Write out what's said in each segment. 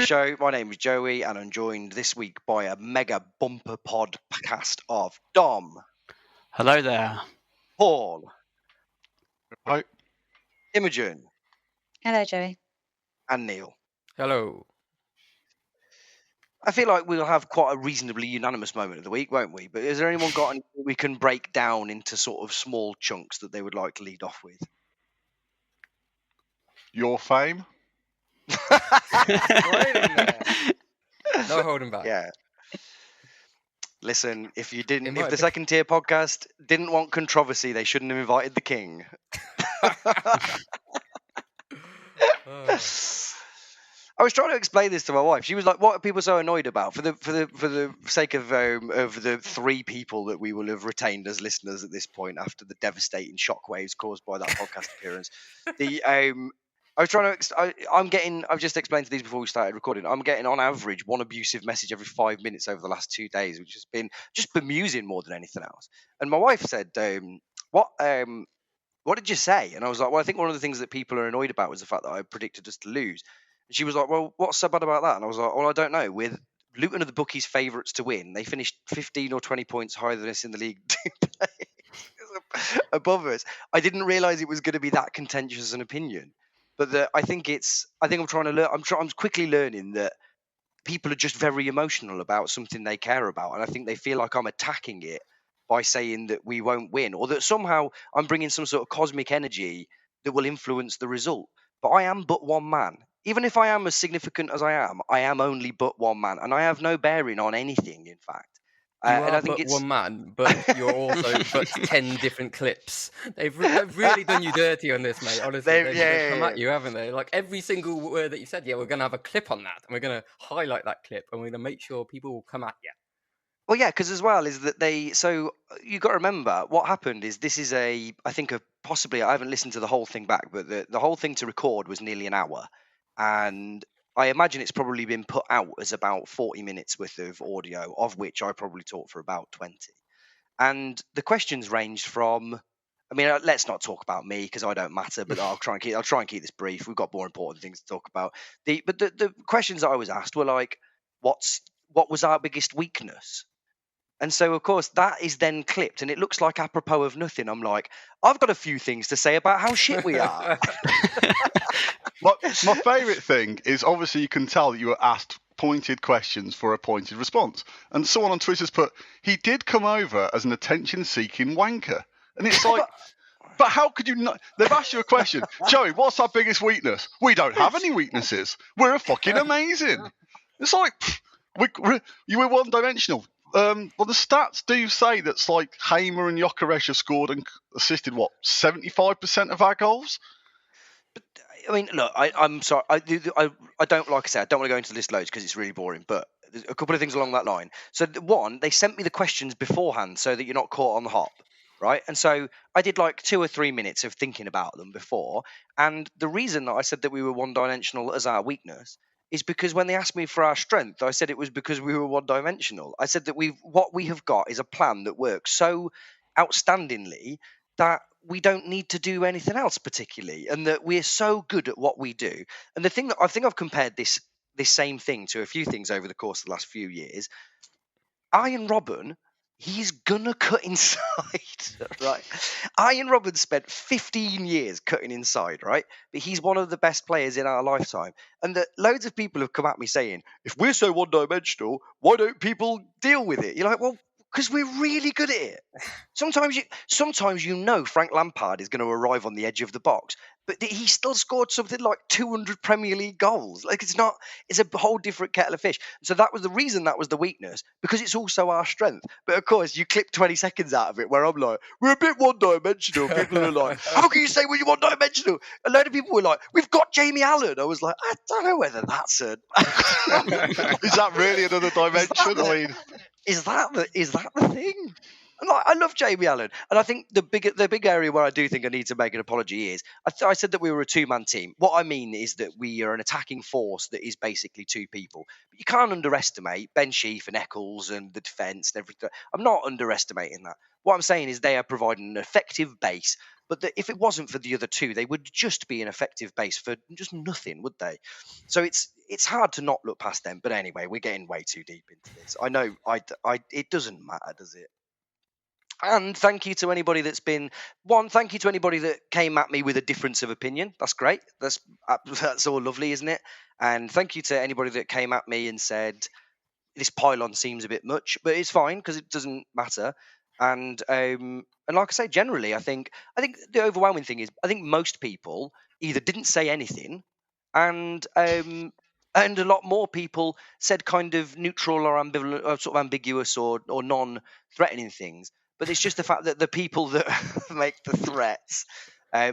show. My name is Joey, and I'm joined this week by a mega bumper podcast of Dom, Hello there. Paul, Hi. Imogen, Hello, Joey. and Neil. Hello. I feel like we'll have quite a reasonably unanimous moment of the week, won't we? But has there anyone got anything we can break down into sort of small chunks that they would like to lead off with? Your fame? Right in there. No holding back. Yeah. Listen, if It the might be- second tier podcast didn't want controversy, they shouldn't have invited the king. Oh. I was trying to explain this to my wife. She was like, "What are people so annoyed about?" For the sake of the 3 people that we will have retained as listeners at this point after the devastating shockwaves caused by that podcast appearance. I was trying to. I've just explained to these before we started recording. I'm getting on average 1 abusive message every 5 minutes over the last 2 days, which has been just bemusing more than anything else. And my wife said, "What did you say?" And I was like, "Well, I think one of the things that people are annoyed about was the fact that I predicted us to lose." And she was like, "Well, what's so bad about that?" And I was like, "Well, I don't know. With Luton are the bookies' favourites to win. They finished 15 or 20 points higher than us in the league above us. I didn't realise it was going to be that contentious an opinion. But I think I'm trying to learn. I'm quickly learning that people are just very emotional about something they care about, and I think they feel like I'm attacking it by saying that we won't win, or that somehow I'm bringing some sort of cosmic energy that will influence the result. But I am but one man. Even if I am as significant as I am only but one man, and I have no bearing on anything, in fact. You And are I think but it's one man, but you're also but 10 different clips. They've really done you dirty on this, mate. Honestly, they've come at you, haven't they? Like every single word that you said, yeah, we're going to have a clip on that, and we're going to highlight that clip, and we're going to make sure people will come at you. Well, yeah, because as well is that so you got to remember what happened is this is possibly I haven't listened to the whole thing back, but the whole thing to record was nearly an hour, and I imagine it's probably been put out as about 40 minutes worth of audio, of which I probably talked for about 20. And the questions ranged from, I mean, let's not talk about me because I don't matter, but I'll try and keep this brief. We've got more important things to talk about. But the questions that I was asked were like, what was our biggest weakness? And so, of course, that is then clipped, and it looks like apropos of nothing. I'm like, I've got a few things to say about how shit we are. My favourite thing is obviously you can tell that you were asked pointed questions for a pointed response. And someone on Twitter's put, he did come over as an attention-seeking wanker. And it's like, but how could you not? They've asked you a question. Joey, what's our biggest weakness? We don't have any weaknesses. We're fucking amazing. It's like, you were one-dimensional. Well, the stats do say that's like Hamer and Gyökeres have scored and assisted, 75% of our goals? I mean, look, I'm sorry. I don't, like I said, I don't want to go into the list loads because it's really boring, but there's a couple of things along that line. So, one, they sent me the questions beforehand so that you're not caught on the hop, right? And so I did like 2 or 3 minutes of thinking about them before. And the reason that I said that we were one-dimensional as our weakness is because when they asked me for our strength, I said it was because we were one-dimensional. I said that what we have got is a plan that works so outstandingly that we don't need to do anything else particularly, and that we're so good at what we do. And the thing that I think I've compared this same thing to a few things over the course of the last few years. Ian Robben, he's gonna cut inside, right? Ian Robben spent 15 years cutting inside, right? But he's one of the best players in our lifetime. And that loads of people have come at me saying, if we're so one-dimensional, why don't people deal with it? You're like, well, because we're really good at it. Sometimes you know Frank Lampard is going to arrive on the edge of the box, but he still scored something like 200 Premier League goals. Like it's a whole different kettle of fish. So that was the reason that was the weakness, because it's also our strength. But of course, you clip 20 seconds out of it where I'm like, we're a bit one-dimensional. People are like, how can you say we're one-dimensional? A load of people were like, we've got Jamie Allen. I was like, I don't know whether that's a... Is that really another dimension? Is that the thing? And I love Jamie Allen, and I think the big area where I do think I need to make an apology is I said that we were a two-man team. What I mean is that we are an attacking force that is basically two people. But you can't underestimate Ben Sheaf and Eccles and the defence and everything. I'm not underestimating that. What I'm saying is they are providing an effective base, but that if it wasn't for the other two, they would just be an effective base for just nothing, would they? So it's hard to not look past them. But anyway, we're getting way too deep into this. I know it doesn't matter, does it? And thank you to anybody thank you to anybody that came at me with a difference of opinion. That's great. That's all lovely, isn't it? And thank you to anybody that came at me and said this pylon seems a bit much, but it's fine because it doesn't matter. And like I say, generally, I think the overwhelming thing is I think most people either didn't say anything, and a lot more people said kind of neutral or ambivalent, or sort of ambiguous or non-threatening things. But it's just the fact that the people that make the threats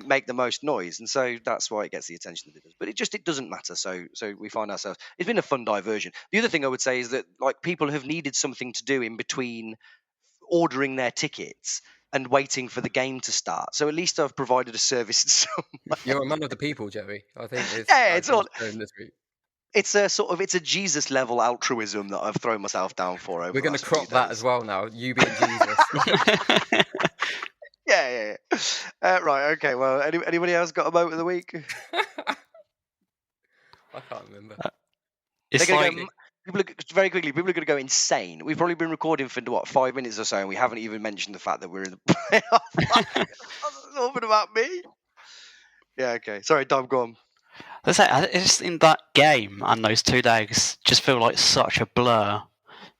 make the most noise, and so that's why it gets the attention that it does. But it doesn't matter. So we find ourselves. It's been a fun diversion. The other thing I would say is that like people have needed something to do in between ordering their tickets and waiting for the game to start. So at least I've provided a service in some. You're a man of the people, Joey. I think it's all. It's a Jesus level altruism that I've thrown myself down for. We're going to crop that as well now. You being Jesus. Yeah. Right. Okay. Well, anybody else got a moment of the week? I can't remember. Very quickly, people are going to go insane. We've probably been recording for 5 minutes or so, and we haven't even mentioned the fact that we're in the playoff. Talking about me. Yeah. Okay. Sorry, Dom. Go on. I just in that game and those 2 legs just feel like such a blur,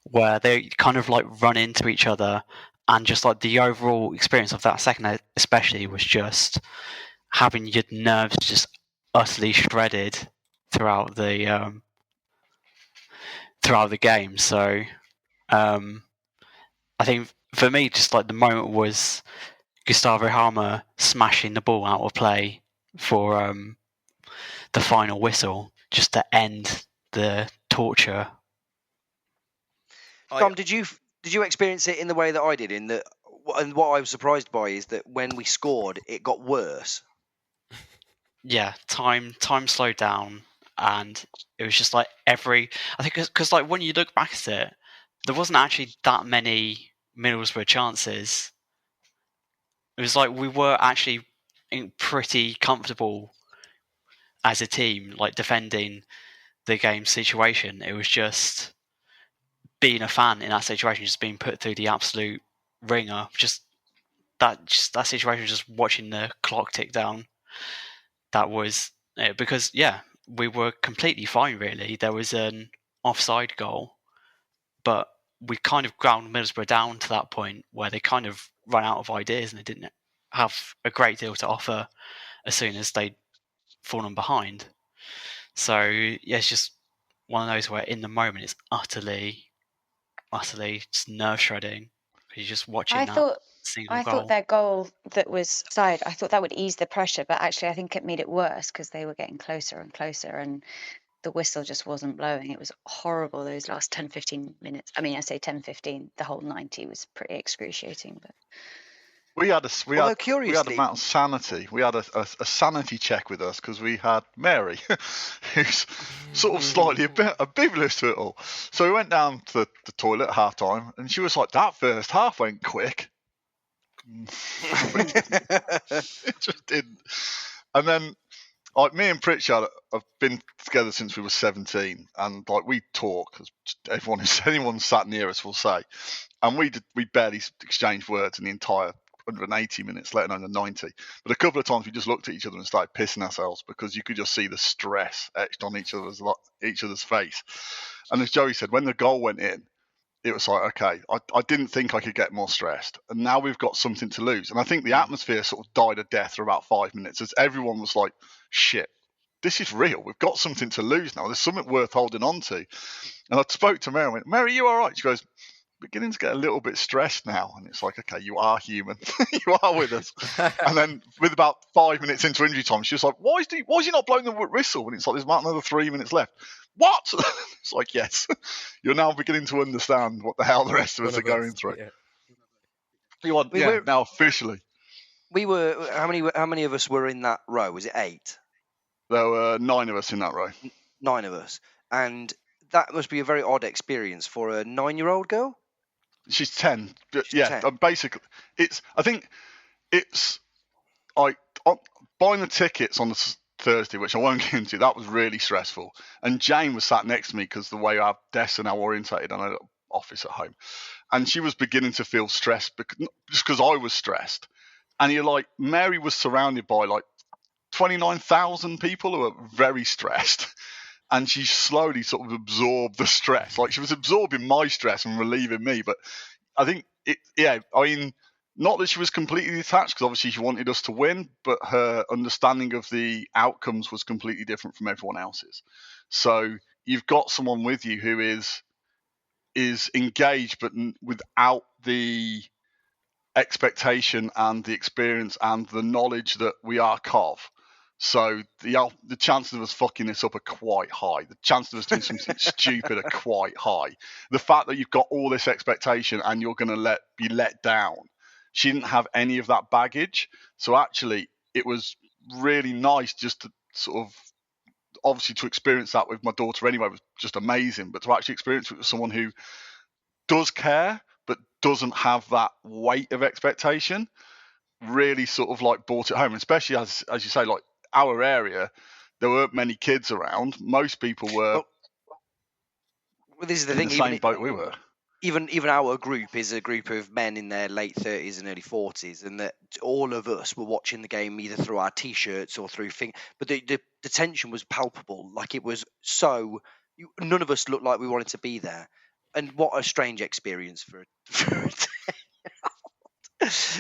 where they kind of like run into each other, and just like the overall experience of that second leg especially was just having your nerves just utterly shredded throughout the game. So I think for me, just like the moment was Gustavo Halmer smashing the ball out of play for the final whistle, just to end the torture. Tom, did you experience it in the way that I did? And what I was surprised by is that when we scored, it got worse. Yeah, time slowed down, and it was just like I think because like when you look back at it, there wasn't actually that many Middlesbrough chances. It was like we were actually pretty comfortable as a team, like defending the game situation. It was just being a fan in that situation, just being put through the absolute ringer. Just that situation, just watching the clock tick down. That was because we were completely fine. Really, there was an offside goal, but we kind of ground Middlesbrough down to that point where they kind of ran out of ideas and they didn't have a great deal to offer as soon as they'd fallen behind. So it's just one of those where in the moment it's utterly just nerve shredding. You're just watching single goal. I thought their goal that was side, I thought that would ease the pressure, but actually I think it made it worse because they were getting closer and closer and the whistle just wasn't blowing. It was horrible those last 10-15 minutes. I mean, I say 10-15, the whole 90 was pretty excruciating. But we had a amount of sanity. We had a sanity check with us because we had Mary, who's sort of slightly oblivious to it all. So we went down to the toilet at half time, and she was like, "That first half went quick." It just didn't. And then, like, me and Pritchard have been together since we were 17, and like we talk, as anyone sat near us will say, and we barely exchanged words in the entire 180 minutes, let alone the 90. But a couple of times we just looked at each other and started pissing ourselves because you could just see the stress etched on each other's face. And as Joey said, when the goal went in, it was like, okay, I didn't think I could get more stressed. And now we've got something to lose. And I think the atmosphere sort of died a death for about 5 minutes as everyone was like, shit, this is real. We've got something to lose now. There's something worth holding on to. And I spoke to Mary and went, "Mary, you all right?" She goes, "Beginning to get a little bit stressed now." And it's like, okay, you are human. You are with us. And then with about 5 minutes into injury time, she was like, why is he not blowing the whistle? And it's like, there's about another 3 minutes left. What? It's like, yes, you're now beginning to understand what the hell the rest of us are going through. Now officially. We were how many of us were in that row? Was it 8? There were 9 of us in that row. 9 of us, and that must be a very odd experience for a 9-year-old girl. She's 10. She's 10. Basically, I think it's like buying the tickets on the Thursday, which I won't get into. That was really stressful. And Jane was sat next to me because the way our desks are now orientated, and I had an office at home, and she was beginning to feel stressed just because I was stressed. And you're like, Mary was surrounded by like 29,000 people who are very stressed. And she slowly sort of absorbed the stress. Like, she was absorbing my stress and relieving me. But I think, not that she was completely detached, because obviously she wanted us to win, but her understanding of the outcomes was completely different from everyone else's. So you've got someone with you who is engaged, but without the expectation and the experience and the knowledge that we are Cov. So the chances of us fucking this up are quite high. The chances of us doing something stupid are quite high. The fact that you've got all this expectation and you're going to be let down. She didn't have any of that baggage. So actually, it was really nice just to sort of, obviously to experience that with my daughter anyway was just amazing. But to actually experience it with someone who does care, but doesn't have that weight of expectation, really sort of like brought it home. Especially as you say, like our area, there weren't many kids around. Most people were Well, this is the thing. in the same boat we were. Even our group is a group of men in their late 30s and early 40s, and that all of us were watching the game either through our t-shirts or through but the tension was palpable. Like, it was none of us looked like we wanted to be there. And what a strange experience for a 10-year-old.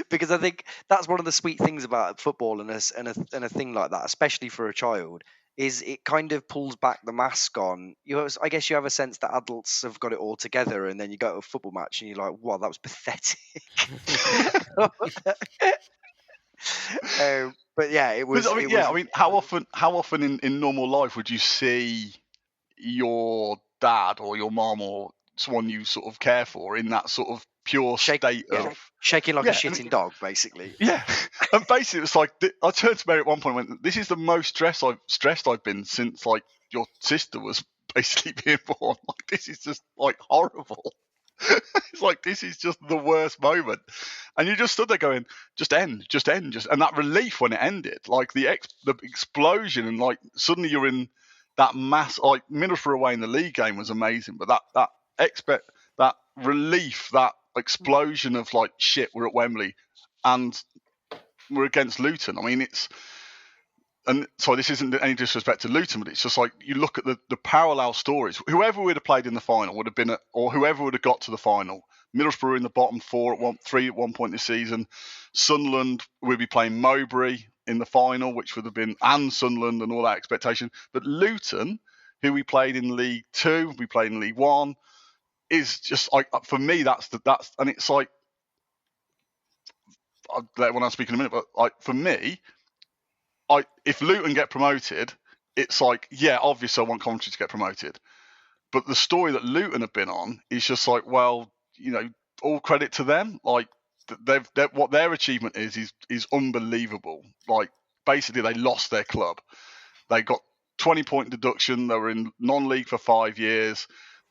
Because I think that's one of the sweet things about football and a thing like that, especially for a child, is it kind of pulls back the mask on you. I guess you have a sense that adults have got it all together, and then you go to a football match and you're like, wow, that was pathetic. But yeah, it was. How often in normal life would you see your dad or your mom or someone you sort of care for in that sort of pure state of shaking like a shitting dog, basically? Yeah, and basically it was like, I turned to Mary at one point and went, "This is the most stressed I've been since like your sister was basically being born. Like, this is just like horrible." It's like, this is just the worst moment, and you just stood there going, just end, and that relief when it ended, like the explosion, and like suddenly you're in that mass. Like, Middlesbrough away in the league game was amazing, but that relief, that explosion of like, shit, we're at Wembley and we're against Luton. I mean, and sorry, this isn't any disrespect to Luton, but it's just like, you look at the parallel stories. Whoever would have played in the final would have been, or whoever would have got to the final. Middlesbrough in the bottom 3 at one point this season. Sunderland would be playing Mowbray in the final, which would have been, and Sunderland and all that expectation. But Luton, who we played in League 2, we played in League 1, is just like, for me, that's and it's like, I'll let when I speak in a minute, but like, for me, if Luton get promoted, it's like, yeah, obviously I want Coventry to get promoted. But the story that Luton have been on is just like, well, all credit to them. Like, what their achievement is unbelievable. Like, basically they lost their club. They got 20-point deduction. They were in non-league for 5 years.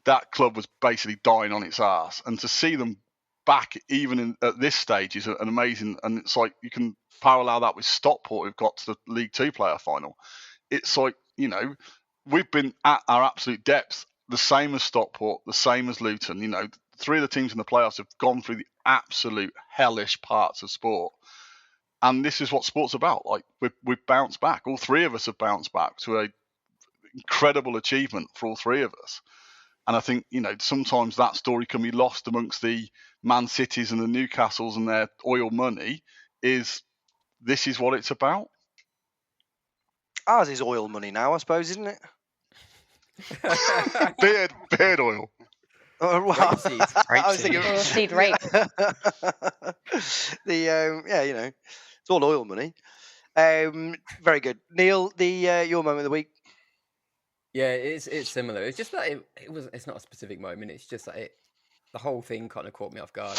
That club was basically dying on its arse. And to see them back even at this stage is an amazing, and it's like, you can parallel that with Stockport, who've got to the League 2 playoff final. It's like, we've been at our absolute depths, the same as Stockport, the same as Luton. 3 of the teams in the playoffs have gone through the absolute hellish parts of sport. And this is what sport's about. Like, we've bounced back. All 3 of us have bounced back to an incredible achievement for all 3 of us. And I think, sometimes that story can be lost amongst the Man Cities and the Newcastles and their oil money. This is what it's about. Ours is oil money now, I suppose, isn't it? beard oil. Oh, well, I was thinking seed rape. It's all oil money. Very good, Neil. Your moment of the week. Yeah, it's similar. It's just that it's not a specific moment. It's just that the whole thing kind of caught me off guard.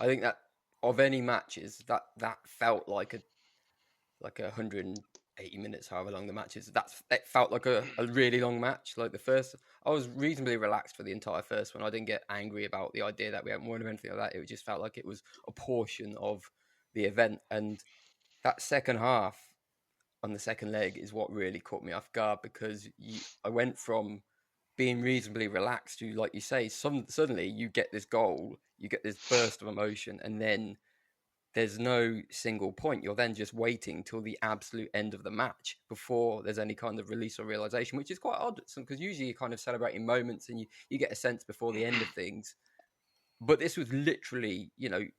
I think that of any matches, that felt like a 180 minutes, however long the match is. It felt like a really long match. Like the first, I was reasonably relaxed for the entire first one. I didn't get angry about the idea that we hadn't won or anything like that. It just felt like it was a portion of the event. And that second half on the second leg is what really caught me off guard, because I went from being reasonably relaxed to, like you say, suddenly you get this goal, you get this burst of emotion, and then there's no single point. You're then just waiting till the absolute end of the match before there's any kind of release or realization, which is quite odd, because usually you're kind of celebrating moments and you get a sense before the end of things. But this was literally,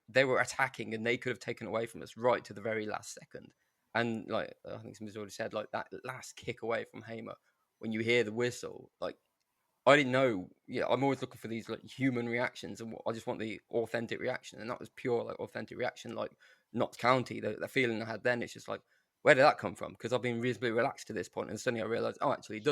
they were attacking and they could have taken away from us right to the very last second. And like I think somebody's already said, like that last kick away from Hamer, when you hear the whistle, like I didn't know. Yeah, I'm always looking for these like human reactions, and I just want the authentic reaction, and that was pure like authentic reaction, like Notts County. The feeling I had then, it's just like, where did that come from? Because I've been reasonably relaxed to this point, and suddenly I realised, actually,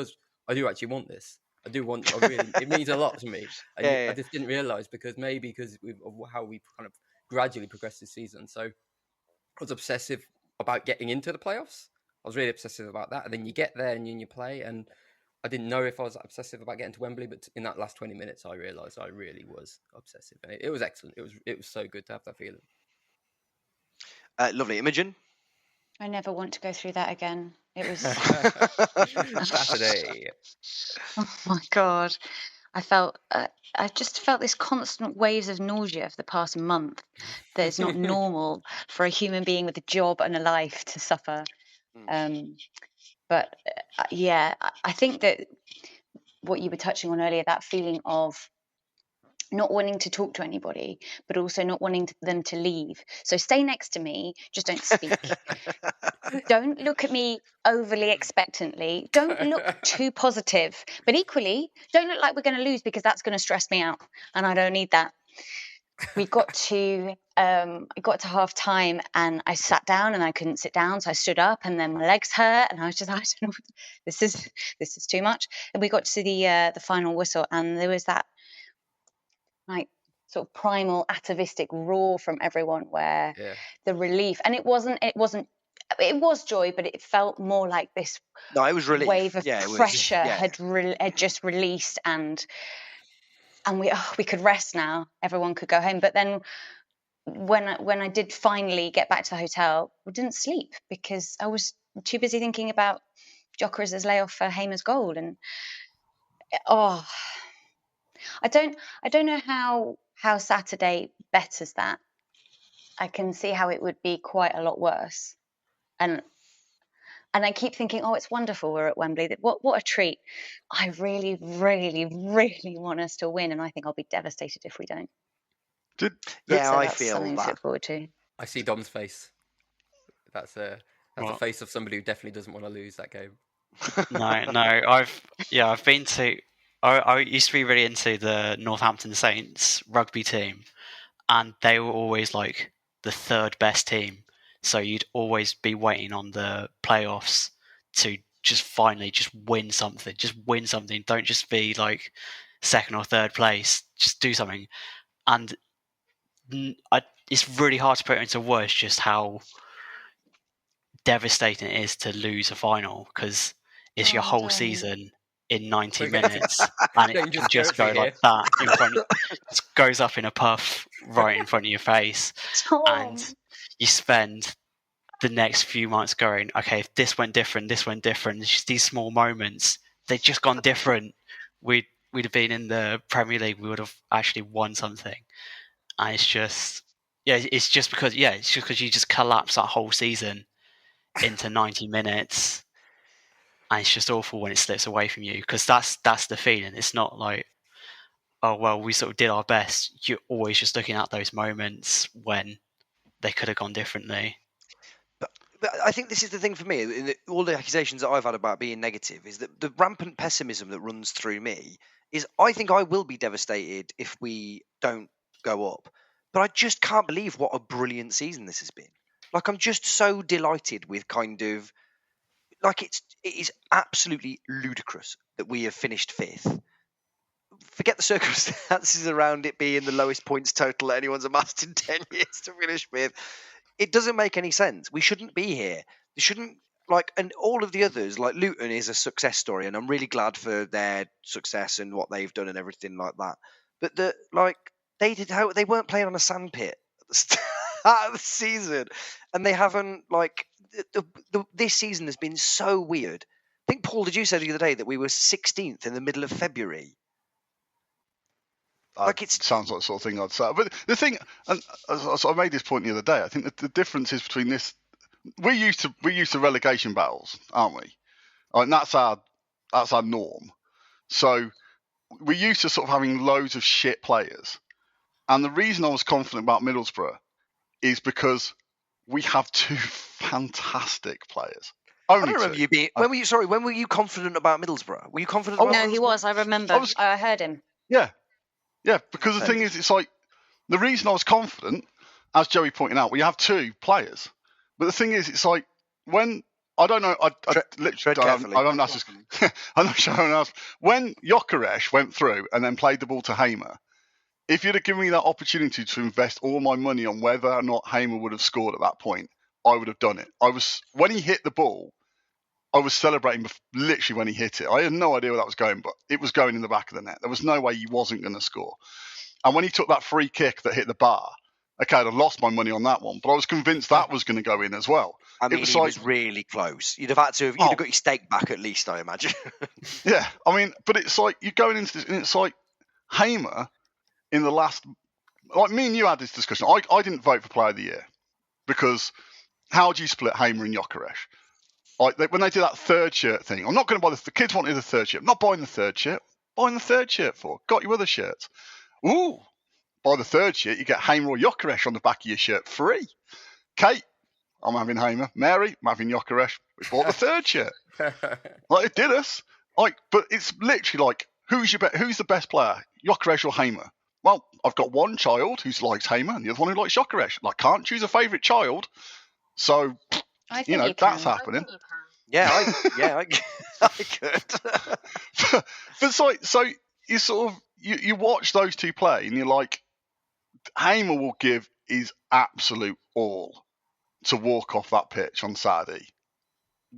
I do actually want this. It means a lot to me. And I just didn't realise, because of how we kind of gradually progressed this season. So I was obsessive about getting into the playoffs. I was really obsessive about that, and then you get there and you play, and I didn't know if I was obsessive about getting to Wembley, but in that last 20 minutes, I realised I really was obsessive, and it was excellent. It was so good to have that feeling. Lovely. Imogen? I never want to go through that again. It was Saturday. Oh my God. I just felt this constant waves of nausea for the past month that is not normal for a human being with a job and a life to suffer. But yeah, I think that what you were touching on earlier, that feeling of not wanting to talk to anybody, but also not wanting them to leave. So stay next to me, just don't speak. Don't look at me overly expectantly. Don't look too positive, but equally, don't look like we're going to lose, because that's going to stress me out, and I don't need that. We got to half time, and I sat down and I couldn't sit down, so I stood up, and then my legs hurt, and I was just, I don't know, this is too much. And we got to the final whistle, and there was that like sort of primal atavistic roar from everyone, where the relief, and it was joy, but it felt more like this it was relief. Wave of pressure had just released, and we could rest now. Everyone could go home. But then when I did finally get back to the hotel, I didn't sleep, because I was too busy thinking about Jokeris' layoff for Hamer's goal. And I don't know how Saturday betters that. I can see how it would be quite a lot worse. And I keep thinking, it's wonderful we're at Wembley. What a treat. I really, really, really want us to win, and I think I'll be devastated if we don't. I feel something that. to look forward to. I see Dom's face. That's a face of somebody who definitely doesn't want to lose that game. No. I've been to. I used to be really into the Northampton Saints rugby team, and they were always like the third best team. So you'd always be waiting on the playoffs to just finally just win something. Just win something. Don't just be like second or third place. Just do something. And it's really hard to put into words just how devastating it is to lose a final, because it's your whole season in 90 minutes, and it can just go like that in front of, it goes up in a puff right in front of your face. And you spend the next few months going, okay, if this went different, it's just these small moments, they've just gone different. We'd have been in the Premier League, we would have actually won something. And it's just because you just collapse that whole season into 90 minutes. And it's just awful when it slips away from you, because that's the feeling. It's not like, oh, well, we sort of did our best. You're always just looking at those moments when they could have gone differently. But I think this is the thing for me. All the accusations that I've had about being negative is that the rampant pessimism that runs through me is I think I will be devastated if we don't go up. But I just can't believe what a brilliant season this has been. Like, I'm just so delighted with kind of, like, it is absolutely ludicrous that we have finished fifth. forget the circumstances around it being the lowest points total that anyone's amassed in 10 years to finish with. It doesn't make any sense. We shouldn't be here. They shouldn't, and all of the others, like Luton is a success story, and I'm really glad for their success and what they've done and everything like that. But they weren't playing on a sandpit at the start of the season, and they haven't, this season has been so weird. I think, Paul, did you say the other day that we were 16th in the middle of February? It sounds like the sort of thing I'd say. But the thing, and I made this point the other day, I think that the difference is between this. We're used to relegation battles, aren't we? And that's our norm. So we're used to sort of having loads of shit players. And the reason I was confident about Middlesbrough is because we have 2 fantastic players. I don't remember you being. When were you confident about Middlesbrough? Were you confident? No, he was. I remember. I heard him. Yeah, because the thing is, it's like the reason I was confident, as Joey pointed out, we have 2 players. But the thing is, it's like when I don't know. I haven't asked this. I'm not sure. I haven't asked. When Gyökeres went through and then played the ball to Hamer, if you'd have given me that opportunity to invest all my money on whether or not Hamer would have scored at that point, I would have done it. When he hit the ball, I was celebrating literally when he hit it. I had no idea where that was going, but it was going in the back of the net. There was no way he wasn't going to score. And when he took that free kick that hit the bar, okay, I'd have lost my money on that one, but I was convinced that was going to go in as well. I mean, he was really close. You'd have had to. You'd have got your stake back at least, I imagine. Yeah, I mean, but it's like you're going into this, and it's like Hamer in the last. Like me and you had this discussion. I didn't vote for Player of the Year because how do you split Hamer and Gyökeres? When they did that third shirt thing, I'm not going to buy the kids wanted the third shirt. I'm not buying the third shirt. Buying the third shirt for. Got you other shirts. Ooh, buy the third shirt, you get Hamer or Gyökeres on the back of your shirt free. Kate, I'm having Hamer. Mary, I'm having Gyökeres. We bought the third shirt. It did us. But it's literally like, who's the best player, Gyökeres or Hamer? Well, I've got one child who likes Hamer and the other one who likes Gyökeres. I can't choose a favourite child, so that's happening. Yeah, I could. But it's like, so you sort of you watch those 2 play and you're like, Hamer will give his absolute all to walk off that pitch on Saturday,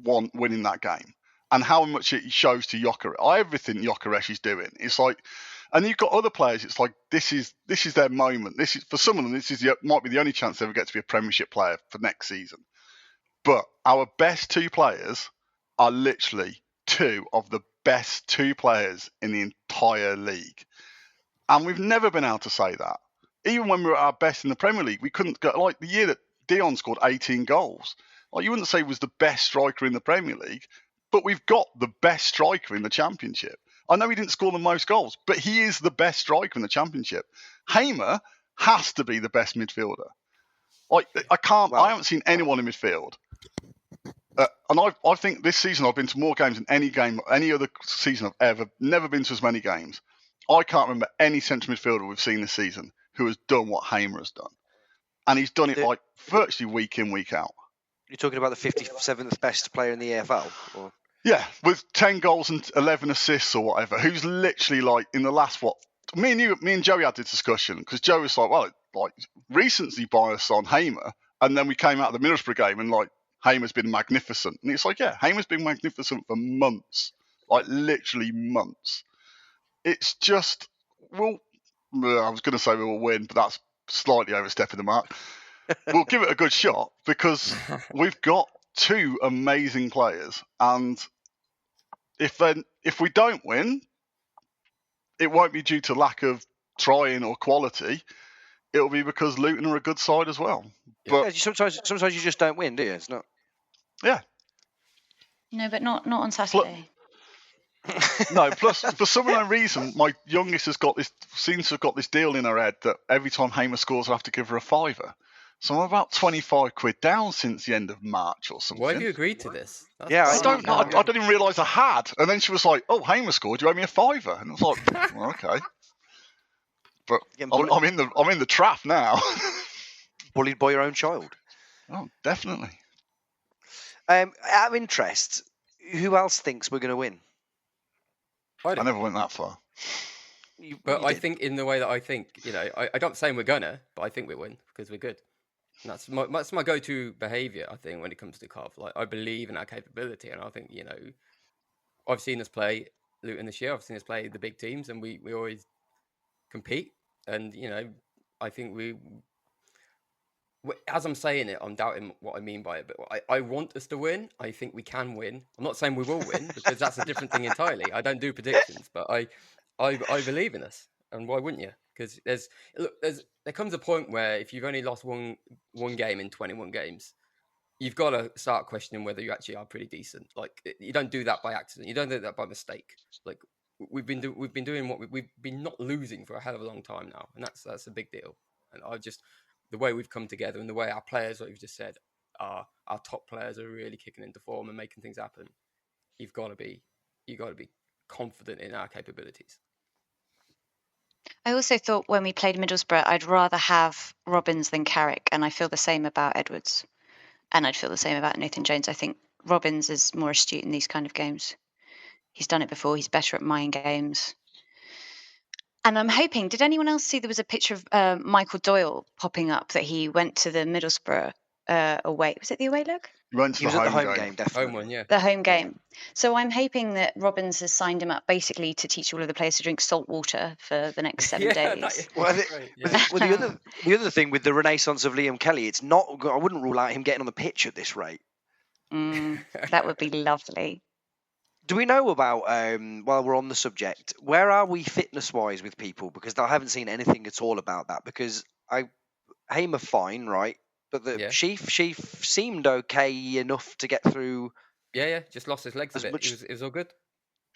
winning that game, and how much it shows to Gyökeres. Everything Gyökeres is doing, it's like, and you've got other players. It's like this is their moment. This is for some of them. Might be the only chance they ever get to be a Premiership player for next season. But our best 2 players are literally 2 of the best 2 players in the entire league. And we've never been able to say that. Even when we were at our best in the Premier League, we couldn't go, like the year that Dion scored 18 goals. You wouldn't say he was the best striker in the Premier League, but we've got the best striker in the Championship. I know he didn't score the most goals, but he is the best striker in the Championship. Hamer has to be the best midfielder. I haven't seen anyone in midfield. And I think this season I've been to more games than any other season I've never been to as many games. I can't remember any central midfielder we've seen this season who has done what Hamer has done. And he's done it virtually week in, week out. You're talking about the 57th best player in the EFL? Or? Yeah, with 10 goals and 11 assists or whatever, who's literally in the last, me and Joey had this discussion because Joey was recency bias on Hamer. And then we came out of the Middlesbrough game and Hamer's been magnificent. And it's Hamer's been magnificent for months, literally months. It's just, I was going to say we'll win, but that's slightly overstepping the mark. We'll give it a good shot because we've got 2 amazing players. And if we don't win, it won't be due to lack of trying or quality. It'll be because Luton are a good side as well. But sometimes you just don't win, do you? It's not. Yeah. No, but not on Saturday. No, plus for some unknown reason, my youngest seems to have got this deal in her head that every time Hamer scores, I have to give her a £5. So I'm about 25 quid down since the end of March or something. Why have you agreed to this? I don't even realise I had. And then she was like, "Oh, Hamer scored. You owe me a £5." And I was like, well, "Okay." But I'm in the trap now. Bullied by your own child. Oh, definitely. Out of interest, who else thinks we're going to win? I never went that far. But I think in the way that I think, I don't say we're gonna, but I think we win because we're good. And that's my go-to behaviour, I think, when it comes to Cov. Like, I believe in our capability, and I think, I've seen us play Luton this year. I've seen us play the big teams, and we always compete. And, I think as I'm saying it, I'm doubting what I mean by it, but I want us to win. I think we can win. I'm not saying we will win because that's a different thing entirely. I don't do predictions, but I believe in us. And why wouldn't you? Because there comes a point where if you've only lost one game in 21 games, you've got to start questioning whether you actually are pretty decent. Like, you don't do that by accident. You don't do that by mistake. Like, we've been doing what we've been not losing for a hell of a long time now, and that's a big deal. And the way we've come together and the way our players, like you've just said, our top players are really kicking into form and making things happen. You've got to be confident in our capabilities. I also thought when we played Middlesbrough, I'd rather have Robbins than Carrick, and I feel the same about Edwards, and I'd feel the same about Nathan Jones. I think Robbins is more astute in these kind of games. He's done it before. He's better at mind games. And I'm hoping, did anyone else see there was a picture of Michael Doyle popping up that he went to the Middlesbrough away? Was it the away leg? He went to the home game, definitely. Home one, yeah. The home game. So I'm hoping that Robbins has signed him up basically to teach all of the players to drink salt water for the next 7 days. The other thing with the renaissance of Liam Kelly, it's not. I wouldn't rule out him getting on the pitch at this rate. That would be lovely. Do we know about, while we're on the subject, where are we fitness-wise with people? Because I haven't seen anything at all about that. Because Hamer fine, right? But Sheaf seemed okay enough to get through. Yeah, just lost his legs a bit. It was all good.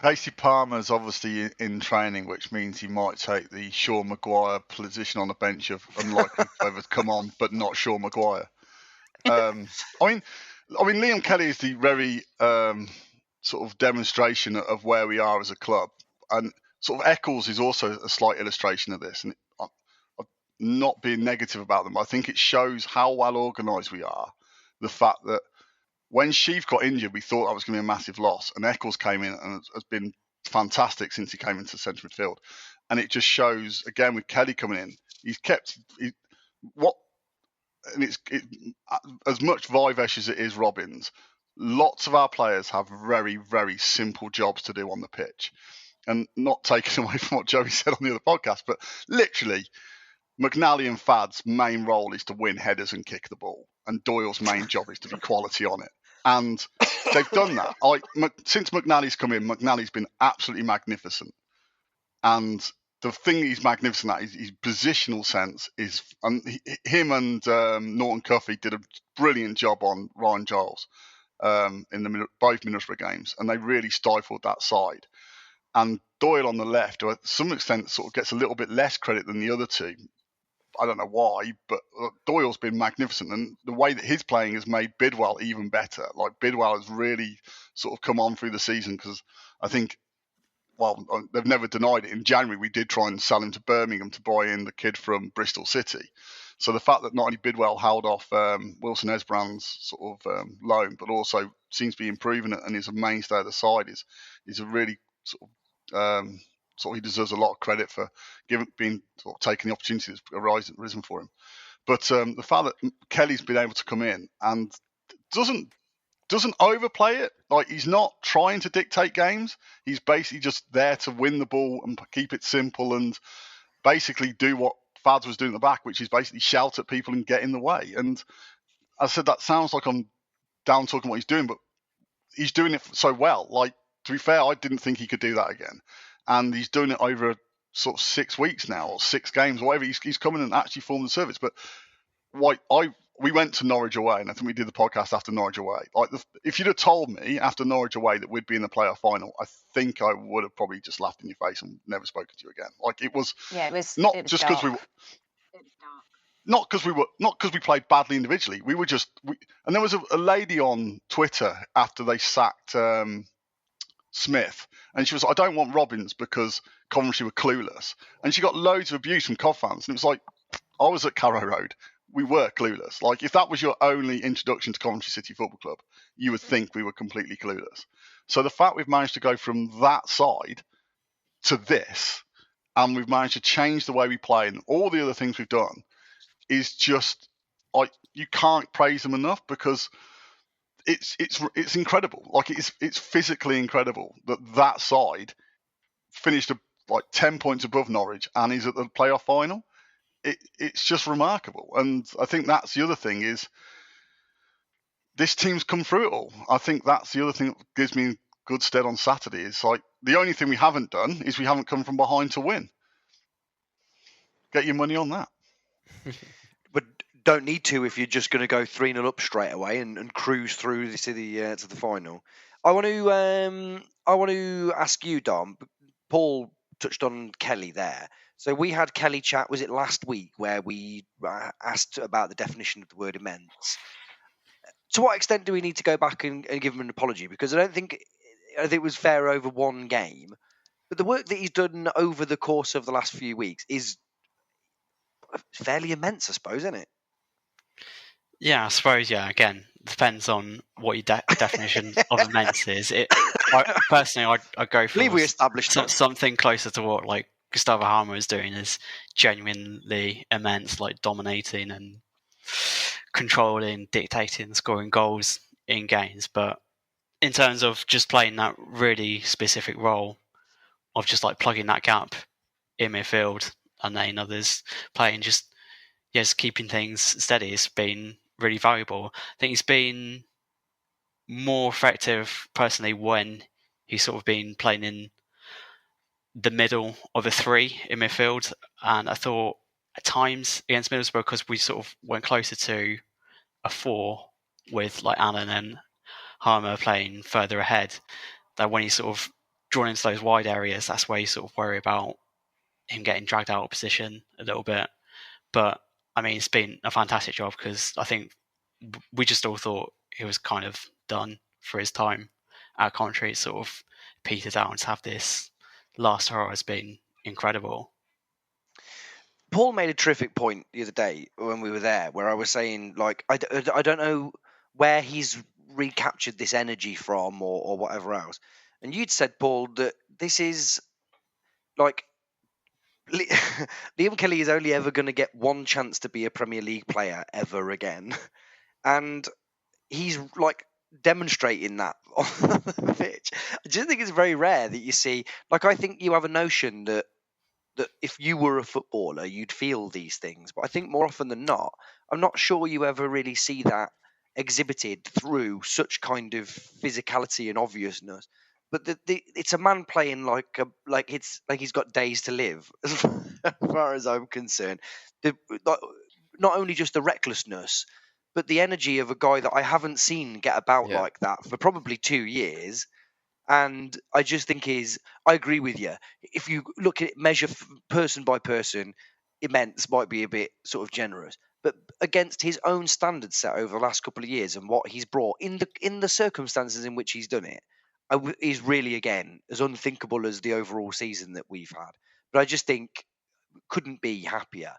Casey Palmer's obviously in training, which means he might take the Sean Maguire position on the bench of unlikely to ever come on, but not Sean Maguire. I mean, Liam Kelly is the very sort of demonstration of where we are as a club, and sort of Eccles is also a slight illustration of this. And I'm not being negative about them, but I think it shows how well organised we are. The fact that when Sheaf got injured, we thought that was going to be a massive loss, and Eccles came in and has been fantastic since he came into central midfield. And it just shows again with Kelly coming in, he's kept as much Vivesh as it is Robbins. Lots of our players have very, very simple jobs to do on the pitch. And not taking away from what Joey said on the other podcast, but literally, McNally and Fad's main role is to win headers and kick the ball. And Doyle's main job is to be quality on it. And they've done that. Since McNally's come in, McNally's been absolutely magnificent. And the thing he's magnificent at is his positional sense. Him and Norton Cuffey did a brilliant job on Ryan Giles. In both Middlesbrough games, and they really stifled that side. And Doyle on the left, to some extent, sort of gets a little bit less credit than the other two. I don't know why, but Doyle's been magnificent, and the way that he's playing has made Bidwell even better. Like, Bidwell has really sort of come on through the season, because I think, well, they've never denied it. In January, we did try and sell him to Birmingham to buy in the kid from Bristol City. So the fact that not only Bidwell held off Wilson Esbrand's sort of loan, but also seems to be improving it and is a mainstay of the side is a really sort of he deserves a lot of credit for taking the opportunity that's risen for him. But the fact that Kelly's been able to come in and doesn't overplay it, like, he's not trying to dictate games. He's basically just there to win the ball and keep it simple and basically do what Fads was doing at the back, which is basically shout at people and get in the way. And I said, that sounds like I'm down talking what he's doing, but he's doing it so well. Like, to be fair, I didn't think he could do that again. And he's doing it over sort of 6 weeks now, or 6 games, or whatever. He's coming and actually formed the service. But we went to Norwich away, and I think we did the podcast after Norwich away. Like, if you'd have told me after Norwich away that we'd be in the playoff final, I think I would have probably just laughed in your face and never spoken to you again. Like, it was not just because we were. Not because we played badly individually. We were just. And there was a lady on Twitter after they sacked Smith, and she was like, I don't want Robbins because Coventry were clueless. And she got loads of abuse from Cov fans. And it was like, I was at Carrow Road. We were clueless. Like, if that was your only introduction to Coventry City Football Club, you would think we were completely clueless. So the fact we've managed to go from that side to this, and we've managed to change the way we play and all the other things we've done, is just like you can't praise them enough, because it's incredible. Like it's physically incredible that side finished like 10 points above Norwich and is at the playoff final. It's just remarkable. And I think that's the other thing, is this team's come through it all. I think that's the other thing that gives me good stead on Saturday. Is like the only thing we haven't done is we haven't come from behind to win. Get your money on that. But don't need to if you're just going to go 3-0 up straight away and cruise through to the final. I want to ask you, Dom. Paul touched on Kelly there. So we had Kelly chat, was it last week, where we asked about the definition of the word immense. To what extent do we need to go back and give him an apology? Because I think it was fair over one game. But the work that he's done over the course of the last few weeks is fairly immense, I suppose, isn't it? Yeah, I suppose, yeah. Again, depends on what your definition of immense is. Personally, I'd go for we established something closer to what like Gustavo Hamer is doing, is genuinely immense, like dominating and controlling, dictating, scoring goals in games. But in terms of just playing that really specific role of just like plugging that gap in midfield, and then others playing just keeping things steady, has been really valuable. I think he's been more effective personally when he's sort of been playing in the middle of a three in midfield. And I thought at times against Middlesbrough, because we sort of went closer to a 4 with like Allen and Harmer playing further ahead, that when he's sort of drawn into those wide areas, that's where you sort of worry about him getting dragged out of position a little bit. But I mean, it's been a fantastic job, because I think we just all thought he was kind of done for his time at Coventry. It sort of petered out, and to have this last hurrah has been incredible. Paul made a terrific point the other day when we were there, where I was saying, like, I don't know where he's recaptured this energy from or whatever else. And you'd said, Paul, that this is like Liam Kelly is only ever going to get one chance to be a Premier League player ever again. And he's like demonstrating that on the pitch. I just think it's very rare that you see, like, I think you have a notion that if you were a footballer, you'd feel these things. But I think more often than not, I'm not sure you ever really see that exhibited through such kind of physicality and obviousness. But it's a man playing like he's got days to live, as far as I'm concerned. Not only just the recklessness, but the energy of a guy that I haven't seen get about like that for probably 2 years. And I just think I agree with you. If you look at it, measure person by person, immense might be a bit sort of generous. But against his own standard set over the last couple of years and what he's brought in the circumstances in which he's done it, is really, again, as unthinkable as the overall season that we've had. But I just think couldn't be happier.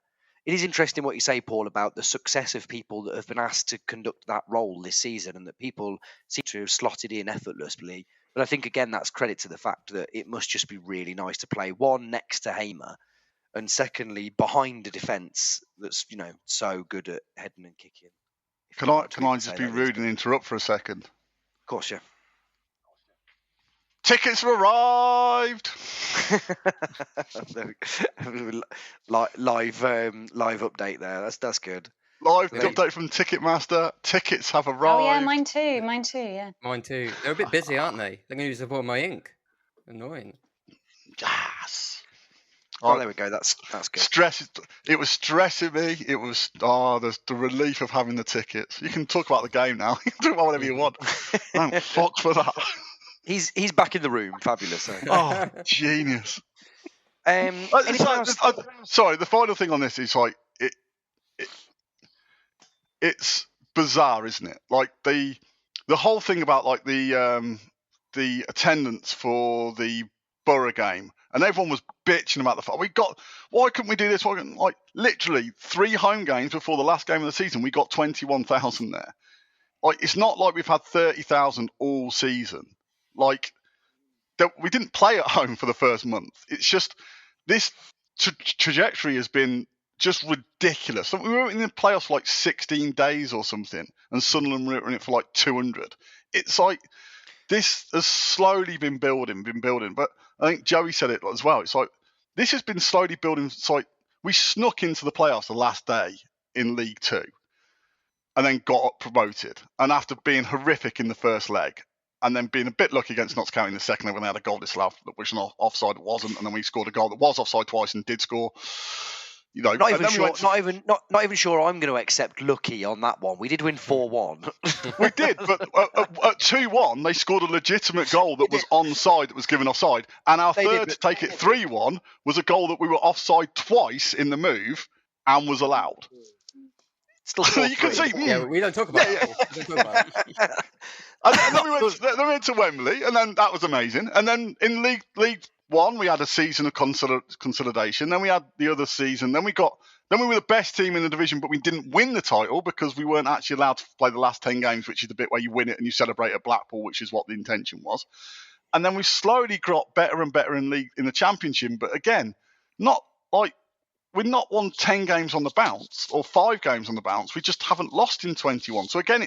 It is interesting what you say, Paul, about the success of people that have been asked to conduct that role this season, and that people seem to have slotted in effortlessly. But I think, again, that's credit to the fact that it must just be really nice to play, one, next to Hamer, and secondly, behind a defence that's, so good at heading and kicking. Can I just be rude and interrupt for a second? Of course, yeah. Tickets have arrived. live update there. That's good. Live update from Ticketmaster. Tickets have arrived. Oh yeah, mine too. Yeah. Mine too. They're a bit busy, aren't they? They're going to use up all my ink. Annoying. Yes. Oh, there we go. That's good. It was stressing me. It was the relief of having the tickets. You can talk about the game now. You can talk about whatever you want. I'm fucked for that. He's back in the room. Fabulous. Oh, genius. Sorry, the final thing on this is like it's bizarre, isn't it? Like the whole thing about like the attendance for the Borough game, and everyone was bitching about the fact why couldn't we do this? Like literally 3 home games before the last game of the season, we got 21,000 there. Like it's not like we've had 30,000 all season. Like we didn't play at home for the first month. It's just this trajectory has been just ridiculous. We were in the playoffs for like 16 days or something, and Sunderland were in it for like 200. It's like this has slowly been building. But I think Joey said it as well. It's like this has been slowly building. It's like we snuck into the playoffs the last day in League Two, and then got promoted. And after being horrific in the first leg, and then being a bit lucky against Notts County in the second leg when they had a goal disallowed, which an offside wasn't, and then we scored a goal that was offside twice and did score. You know, not even sure I'm going to accept lucky on that one. We did win 4-1. We did, but at 2-1, they scored a legitimate goal that was onside, that was given offside, and our third to take it 3-1 was a goal that we were offside twice in the move and was allowed. Still you can see. Yeah, we don't talk about it. We don't talk about it. And then we went to Wembley, and then that was amazing. And then in League One, we had a season of consolidation. Then we had the other season. Then we were the best team in the division, but we didn't win the title because we weren't actually allowed to play the last 10 games, which is the bit where you win it and you celebrate at Blackpool, which is what the intention was. And then we slowly got better and better in the Championship. But again, not like we've not won 10 games on the bounce or 5 games on the bounce. We just haven't lost in 21. So again,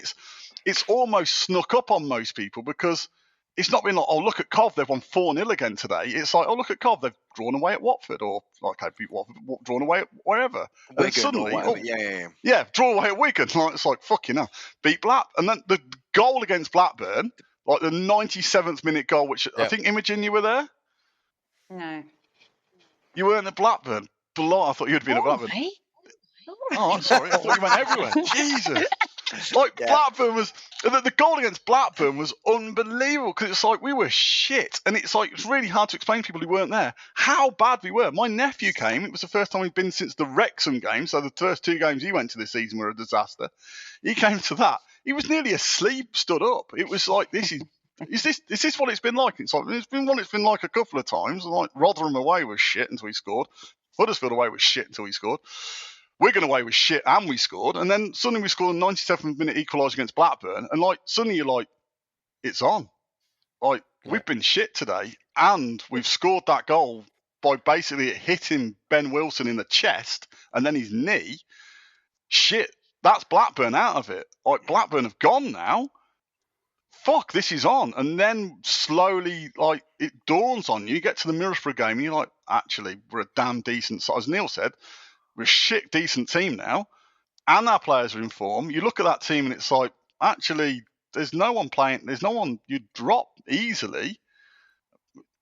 it's almost snuck up on most people because it's not been like, oh, look at Cov, they've won 4-0 again today. It's like, oh, look at Cov, they've drawn away at Watford, or like, okay, Watford, drawn away at wherever. Wigan, and suddenly, yeah, draw away at Wigan. Like, it's like, fucking hell. Beat Black. And then the goal against Blackburn, like the 97th minute goal, which I think, Imogen, you were there? No. You weren't at Blackburn? I thought you'd been at Blackburn. Right? Oh, I'm sorry. I thought you went everywhere. Jesus. Like, Blackburn was... The goal against Blackburn was unbelievable because it's like we were shit. And it's like, it's really hard to explain to people who weren't there how bad we were. My nephew came. It was the first time we'd been since the Wrexham game. So the first 2 games he went to this season were a disaster. He came to that. He was nearly asleep, stood up. It was like, is this what it's been like? It's like, it's been what it's been like a couple of times. Like, Rotherham away was shit until he scored. Huddersfield away was shit until he scored. Wigan away was shit and we scored. And then suddenly we scored a 97th minute equaliser against Blackburn. And like suddenly you're like, it's on. Like, we've been shit today. And we've scored that goal by basically hitting Ben Wilson in the chest and then his knee. Shit, that's Blackburn out of it. Like, Blackburn have gone now. Fuck, this is on. And then slowly, like, it dawns on you. You get to the Middlesbrough game and you're like, actually, we're a damn decent side. As Neil said, we're a shit decent team now. And our players are in form. You look at that team and it's like, actually, there's no one you'd drop easily,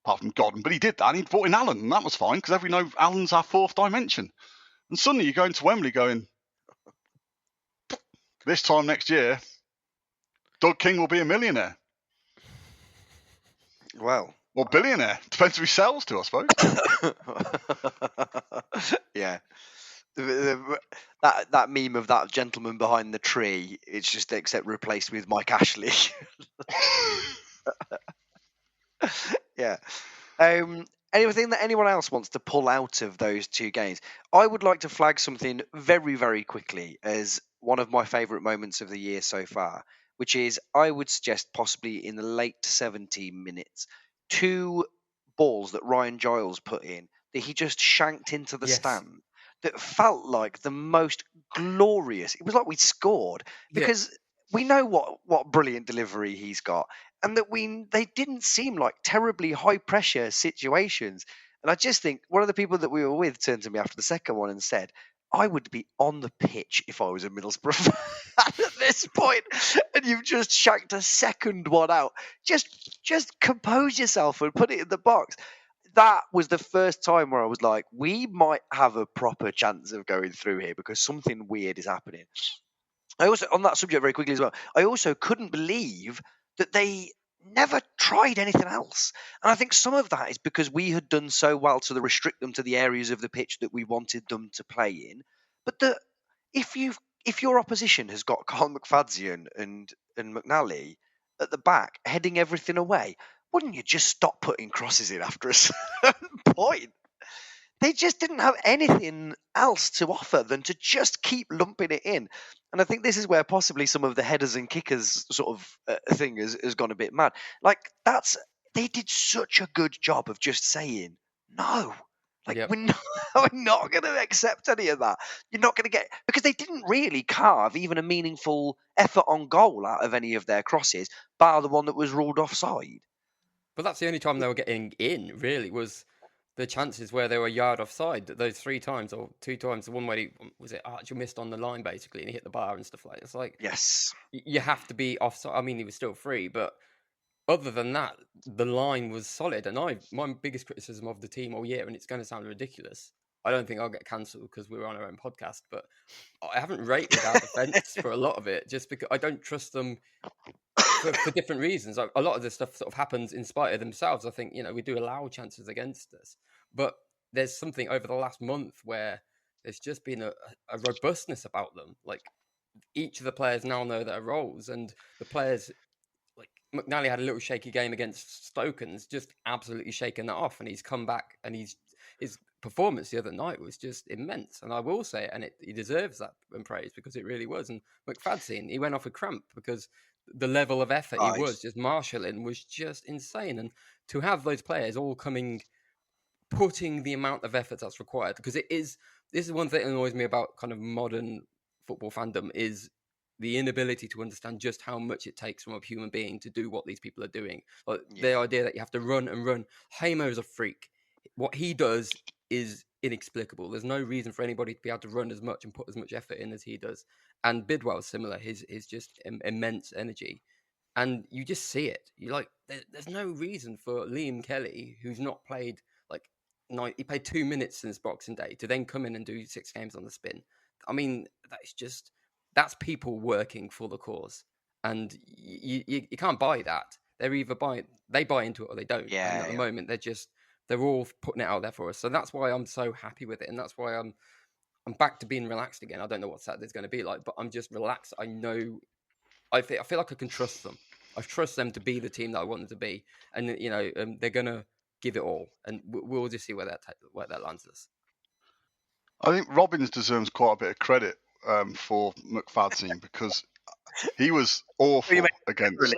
apart from Godden. But he did that. And he brought in Allen, and that was fine because we know Allen's our 4th dimension. And suddenly you're going to Wembley going, this time next year, Doug King will be a millionaire. Well, or billionaire. Depends who he sells to, I suppose. Yeah. That meme of that gentleman behind the tree, it's just except replaced with Mike Ashley. Yeah. Anything that anyone else wants to pull out of those 2 games? I would like to flag something very, very quickly as one of my favourite moments of the year so far, which is, I would suggest possibly in the late 70 minutes, 2 balls that Ryan Giles put in that he just shanked into the stand that felt like the most glorious. It was like we scored because we know what brilliant delivery he's got, and that they didn't seem like terribly high pressure situations. And I just think one of the people that we were with turned to me after the second one and said, I would be on the pitch if I was a Middlesbrough fan at this point, and you've just shanked a second one out. Just compose yourself and put it in the box. That was the first time where I was like, we might have a proper chance of going through here because something weird is happening. I also, on that subject very quickly as well, I also couldn't believe that they never tried anything else. And I think some of that is because we had done so well to restrict them to the areas of the pitch that we wanted them to play in. But if your opposition has got Carl McFadzean and McNally at the back heading everything away, wouldn't you just stop putting crosses in after a certain point? They just didn't have anything else to offer than to just keep lumping it in. And I think this is where possibly some of the headers and kickers sort of thing has gone a bit mad. Like, they did such a good job of just saying, no, Like, Yep. we're not going to accept any of that. You're not going to get, because they didn't really carve even a meaningful effort on goal out of any of their crosses, bar the one that was ruled offside. But that's the only time they were getting in, really, was the chances where they were a yard offside. Those 3 times or 2 times. The one where was it Archer missed on the line, basically, and he hit the bar and stuff like that. It's like, Yes. you have to be offside. I mean, he was still free, but other than that, the line was solid. And my biggest criticism of the team all year, and it's going to sound ridiculous, I don't think I'll get cancelled because we're on our own podcast, but I haven't rated our defence for a lot of it, just because I don't trust them for different reasons. A lot of this stuff sort of happens in spite of themselves. I think, we do allow chances against us, but there's something over the last month where there's just been a robustness about them. Like, each of the players now know their roles, and the players, like McNally had a little shaky game against Stoke and just absolutely shaken that off, and he's come back, and his performance the other night was just immense, and I will say it, and he deserves that praise, because it really was. And McFadzean, he went off a cramp because the level of effort he was just marshalling was just insane. And to have those players all putting the amount of effort that's required, because this is one thing that annoys me about kind of modern football fandom, is the inability to understand just how much it takes from a human being to do what these people are doing. Like, the idea that you have to run and run. Hamo's a freak. What he does is inexplicable. There's no reason for anybody to be able to run as much and put as much effort in as he does. And Bidwell's similar. His just immense energy. And you just see it. You like, there's no reason for Liam Kelly, who's not played he played 2 minutes since Boxing Day, to then come in and do 6 games on the spin. I mean, that's people working for the cause, and you can't buy that. They buy into it or they don't. Yeah. And at the moment, they're all putting it out there for us. So that's why I'm so happy with it, and that's why I'm back to being relaxed again. I don't know what Saturday's going to be like, but I'm just relaxed. I know, I feel like I can trust them. I trust them to be the team that I want them to be, and they're gonna give it all, and we'll just see where that lands us. I think Robbins deserves quite a bit of credit for McFadzean, because he was awful against.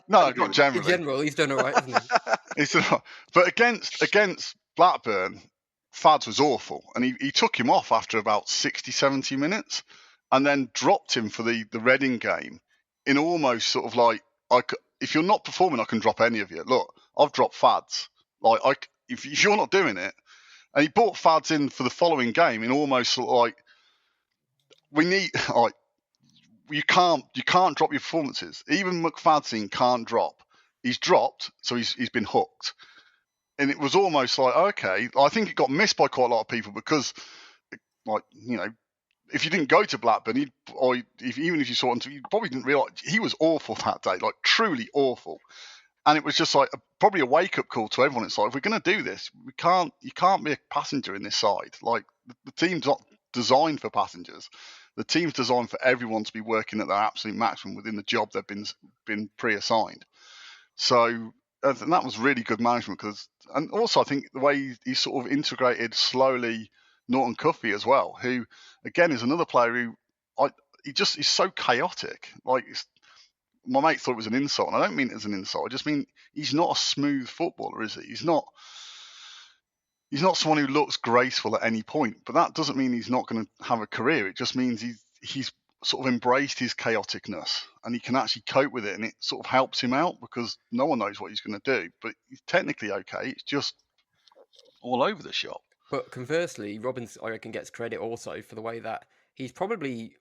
Not generally. In general, he's done all right, hasn't he? But against Blackburn, Fads was awful, and he took him off after about 60, 70 minutes, and then dropped him for the Reading game in almost sort of like, if you're not performing, I can drop any of you. Look, I've dropped Fads. Like, if you're not doing it, and he brought Fads in for the following game in almost sort of like, we need, like, you can't drop your performances. Even McFadzean can't drop. He's dropped, so he's been hooked. And it was almost like, okay, I think it got missed by quite a lot of people, because, like, if you didn't go to Blackburn, even if you saw him, you probably didn't realise he was awful that day, like truly awful. And it was just like probably a wake-up call to everyone. It's like, if we're going to do this, you can't be a passenger in this side. Like, the team's not designed for passengers. The team's designed for everyone to be working at their absolute maximum within the job they've been pre-assigned. So that was really good management, and also I think the way he sort of integrated slowly Norton Cuffy as well, who again is another player who he's so chaotic. Like, my mate thought it was an insult, and I don't mean it as an insult. I just mean he's not a smooth footballer, is he? He's not someone who looks graceful at any point, but that doesn't mean he's not going to have a career. It just means he's sort of embraced his chaoticness, and he can actually cope with it, and it sort of helps him out, because no one knows what he's going to do. But he's technically okay. It's just all over the shop. But conversely, Robbins, I reckon, gets credit also for the way that he's probably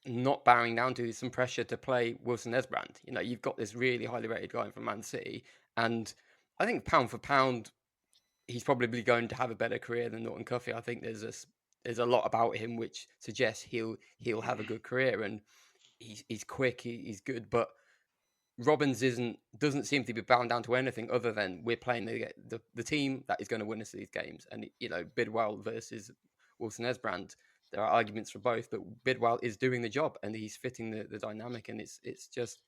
not bowing down to some pressure to play Wilson Esbrand. You've got this really highly rated guy from Man City, and I think pound for pound, he's probably going to have a better career than Norton Cuffy. I think there's a lot about him which suggests he'll have a good career, and he's quick, he's good, but Robbins doesn't seem to be bound down to anything other than we're playing the team that is going to win us these games. And Bidwell versus Wilson Esbrand, there are arguments for both, but Bidwell is doing the job and he's fitting the dynamic. And it's just,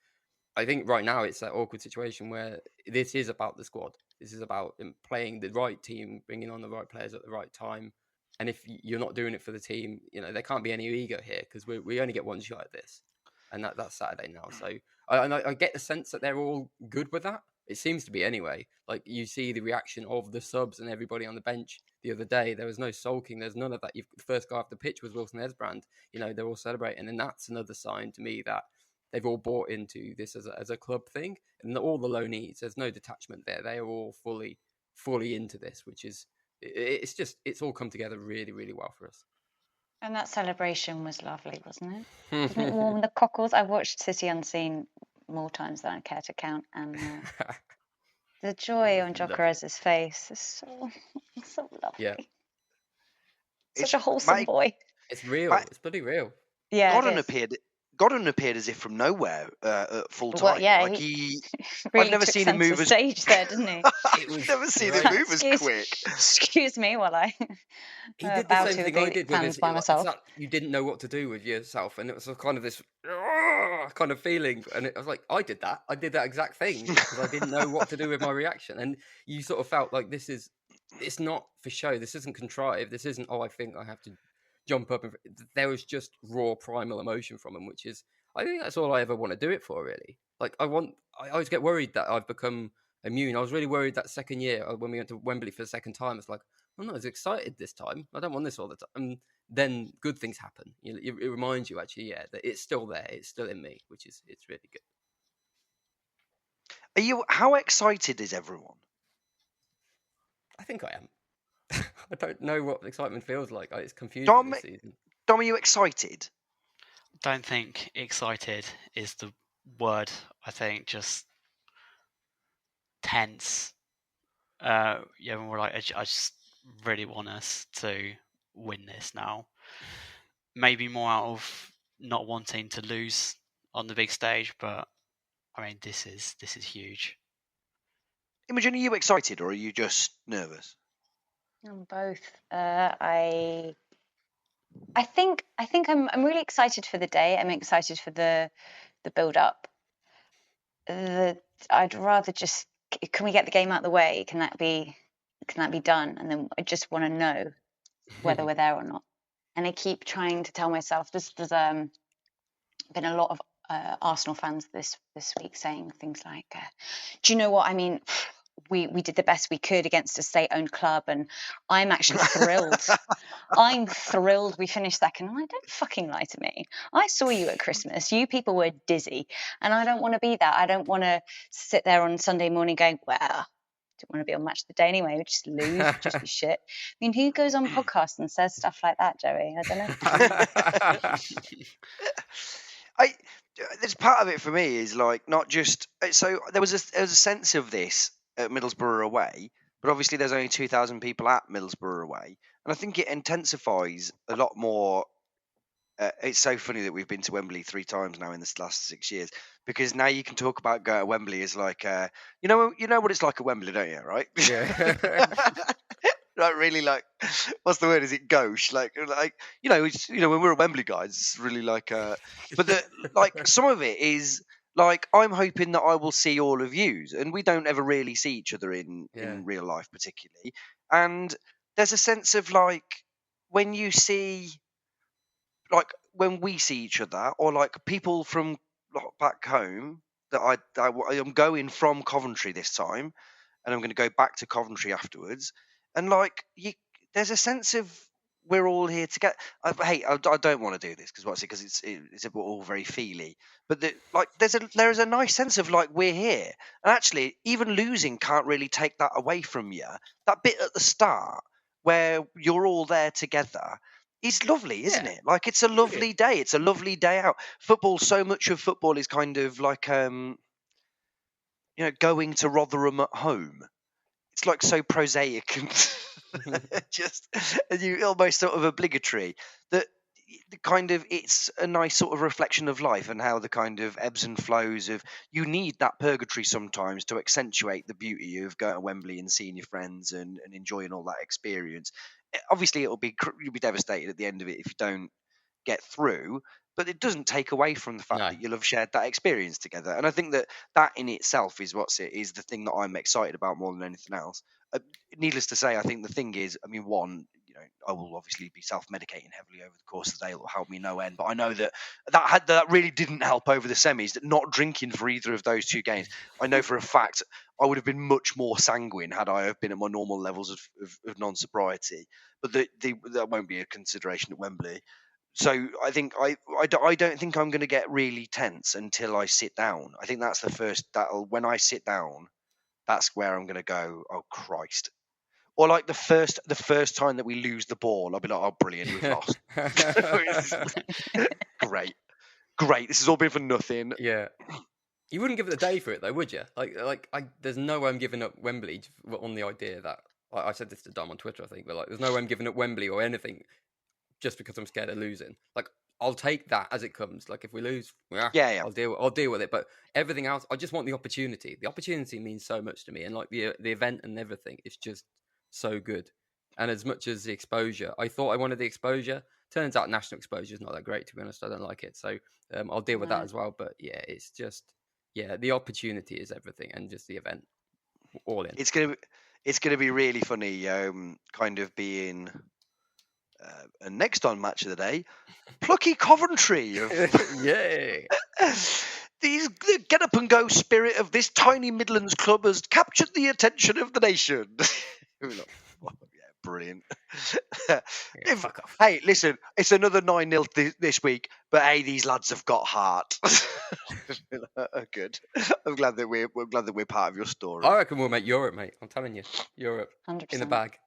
I think right now it's that awkward situation where this is about the squad. This is about playing the right team, bringing on the right players at the right time. And if you're not doing it for the team, there can't be any ego here, because we only get one shot at this. And that's Saturday now. So I get the sense that they're all good with that. It seems to be anyway. Like, you see the reaction of the subs and everybody on the bench the other day. There was no sulking. There's none of that. The first guy off the pitch was Wilson Esbrand. They're all celebrating, and that's another sign to me that they've all bought into this as a club thing, and all the loanees. There's no detachment there. They are all fully into this, which is it's all come together really, really well for us. And that celebration was lovely, wasn't it? Didn't it warm the cockles? I watched City Unseen more times than I care to count, and the joy on Jokeres's face is so lovely. Yeah. Such a wholesome boy. It's real. It's bloody real. Yeah. Gordon appeared as if from nowhere at full time. Well, yeah, he really I've never took seen him move stage there, didn't he? I've never seen him move as quick. Excuse me while I he did bow the to same the thing I did with fans by myself. You didn't know what to do with yourself, and it was kind of this kind of feeling, and I was like, I did that exact thing because I didn't know what to do with my reaction, and you sort of felt like it's not for show, this isn't contrived, this isn't I think I have to jump up, and there was just raw primal emotion from him, which is, I think that's all I ever want to do it for, really. Like, I always get worried that I've become immune. I was really worried that second year when we went to Wembley for the second time. It's like, I'm not as excited this time. I don't want this all the time. And then good things happen. It reminds you, actually, that it's still there. It's still in me, it's really good. How excited is everyone? I think I am. I don't know what excitement feels like. It's confusing this season. Dom, are you excited? Don't think excited is the word. I think just tense. When we're like, I just really want us to win this now. Maybe more out of not wanting to lose on the big stage, but I mean, this is huge. Imogen, are you excited or are you just nervous? I'm both. I think I'm really excited for the day. I'm excited for the build up. I'd rather just, can we get the game out of the way? Can that be done? And then I just want to know whether we're there or not. And I keep trying to tell myself, there's been a lot of Arsenal fans this week saying things like, do you know what I mean? We did the best we could against a state-owned club, and I'm actually thrilled. I'm thrilled we finished second. I'm like, don't fucking lie to me. I saw you at Christmas. You people were dizzy, and I don't want to be that. I don't want to sit there on Sunday morning going, well, I don't want to be on Match of the Day anyway. We'd just lose, we'd just be shit. I mean, who goes on podcasts and says stuff like that, Joey? I don't know. There's part of it for me is like not just so there was a sense of this at Middlesbrough away, but obviously there's only 2,000 people at Middlesbrough away, and I think it intensifies a lot more. It's so funny that we've been to Wembley 3 times now in the last 6 years, because now you can talk about going to Wembley as like you know what it's like at Wembley, don't you? Right? Yeah. Like really, like what's the word? Is it gauche? Like when we're at Wembley, guys, it's really like but like some of it is like I'm hoping that I will see all of you, and we don't ever really see each other in real life particularly, and there's a sense of like when you see like when we see each other, or like people from back home that I'm going from Coventry this time, and I'm going to go back to Coventry afterwards. And like there's a sense of we're all here together. I don't want to do this because it's all very feely. But there is a nice sense of like we're here, and actually even losing can't really take that away from you. That bit at the start where you're all there together is lovely, isn't it? Like it's a lovely day. It's a lovely day out. Football. So much of football is kind of like going to Rotherham at home. It's like so prosaic and just you almost sort of obligatory that the kind of it's a nice sort of reflection of life and how the kind of ebbs and flows of you need that purgatory sometimes to accentuate the beauty of going to Wembley and seeing your friends and enjoying all that experience. Obviously, you'll be devastated at the end of it if you don't get through, but it doesn't take away from the fact that you'll have shared that experience together. And I think that in itself is the thing that I'm excited about more than anything else. Needless to say, I think the thing is, I mean, one, I will obviously be self-medicating heavily over the course of the day. It will help me no end. But I know that really didn't help over the semis. That not drinking for either of those two games, I know for a fact I would have been much more sanguine had I have been at my normal levels of non-sobriety. But that won't be a consideration at Wembley. So I think I don't think I'm going to get really tense until I sit down. I think that's the first. When I sit down, that's where I'm going to go. Oh Christ! Or like the first time that we lose the ball, I'll be like, oh brilliant, we've lost. Great. This has all been for nothing. Yeah. You wouldn't give it a day for it though, would you? There's no way I'm giving up Wembley on the idea that I said this to Dom on Twitter, I think, but there's no way I'm giving up Wembley or anything just because I'm scared of losing. I'll take that as it comes. If we lose, yeah. I'll deal with it. But everything else, I just want the opportunity. The opportunity means so much to me, and the event and everything, it's just so good. And as much as the exposure, I thought I wanted the exposure. Turns out national exposure is not that great, to be honest. I don't like it, so I'll deal with that as well. But yeah, it's just the opportunity is everything, and just the event all in. It's gonna be really funny, kind of being. And next on Match of the Day, plucky Coventry. Yay! The get up and go spirit of this tiny Midlands club has captured the attention of the nation. Brilliant. Fuck off. Hey, listen, it's another 9-0 this week, but hey, these lads have got heart. Good. I'm glad that we're part of your story. I reckon we'll make Europe, mate. I'm telling you, Europe 100%. in the bag.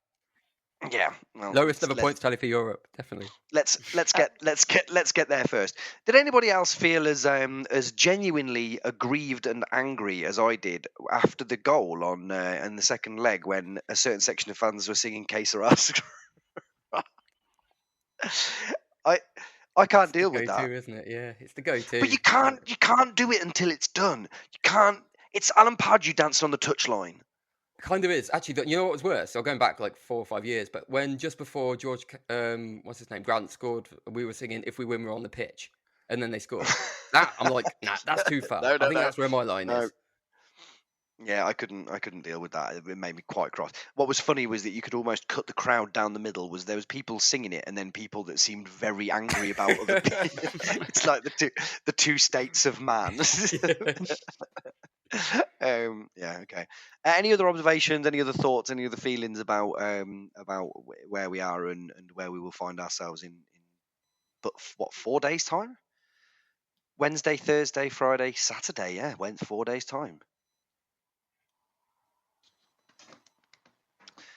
Yeah, well, lowest ever points tally for Europe, definitely. Let's get there first. Did anybody else feel as genuinely aggrieved and angry as I did after the goal on in the second leg when a certain section of fans were singing "Que Sera?" I can't deal with that. Isn't it? Yeah, it's the go-to. But you can't do it until it's done. You can't. It's Alan Pardew dancing on the touchline. Kind of is. Actually, you know what was worse? So going back 4 or 5 years, but when just before George, what's his name, Grant scored, we were singing "If We Win, We're on the Pitch," and then they scored. That I'm like, nah, that's too far. I think that's where my line is. Yeah, I couldn't deal with that. It made me quite cross. What was funny was that you could almost cut the crowd down the middle. There was people singing it, and then people that seemed very angry about other people. It's like the two states of man. Yeah, okay. Any other observations? Any other thoughts? Any other feelings about where we are and where we will find ourselves in 4 days' time? Wednesday, Thursday, Friday, Saturday. Yeah, 4 days' time.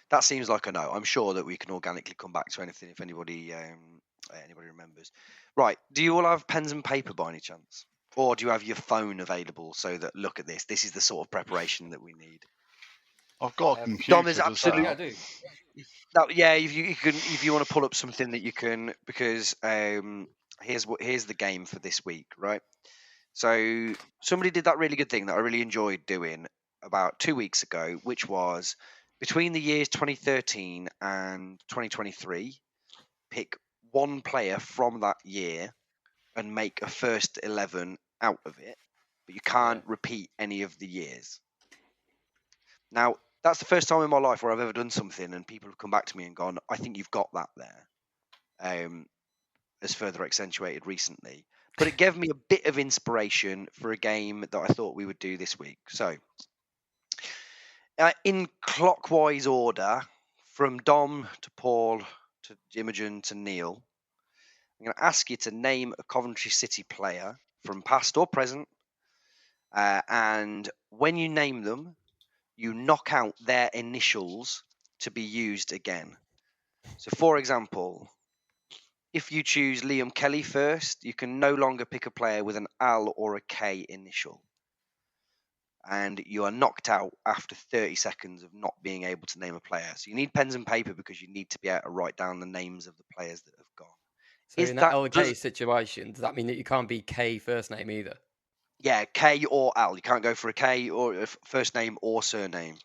That seems like a no. I'm sure that we can organically come back to anything if anybody remembers. Right. Do you all have pens and paper by any chance? Or do you have your phone available so that, look at this, this is the sort of preparation that we need? I've got a computer. Dom, is absolutely. Yeah, I do. Yeah, if you want to pull up something that you can, because here's the game for this week, right? So somebody did that really good thing that I really enjoyed doing about 2 weeks ago, which was between the years 2013 and 2023, pick one player from that year and make a first 11 out of it, but you can't repeat any of the years. Now, that's the first time in my life where I've ever done something and people have come back to me and gone, I think you've got that there, as further accentuated recently. But it gave me a bit of inspiration for a game that I thought we would do this week. So, in clockwise order, from Dom to Paul to Imogen to Neil, I'm going to ask you to name a Coventry City player from past or present, and when you name them, you knock out their initials to be used again. So, for example, if you choose Liam Kelly first, you can no longer pick a player with an L or a K initial. And you are knocked out after 30 seconds of not being able to name a player. So you need pens and paper because you need to be able to write down the names of the players that have gone. So in that LK situation, does that mean that you can't be K first name either? Yeah, K or L. You can't go for a K or a first name or surname.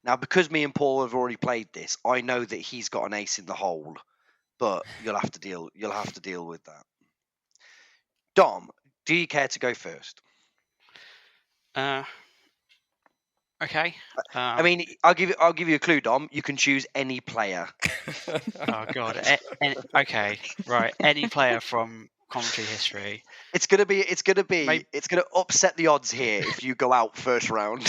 Now, because me and Paul have already played this, I know that he's got an ace in the hole, but you'll have to deal with that. Dom, do you care to go first? Okay. I mean, I'll give you a clue, Dom. You can choose any player. Oh god. Okay. Right. Any player from Coventry history. It's gonna upset the odds here if you go out first round.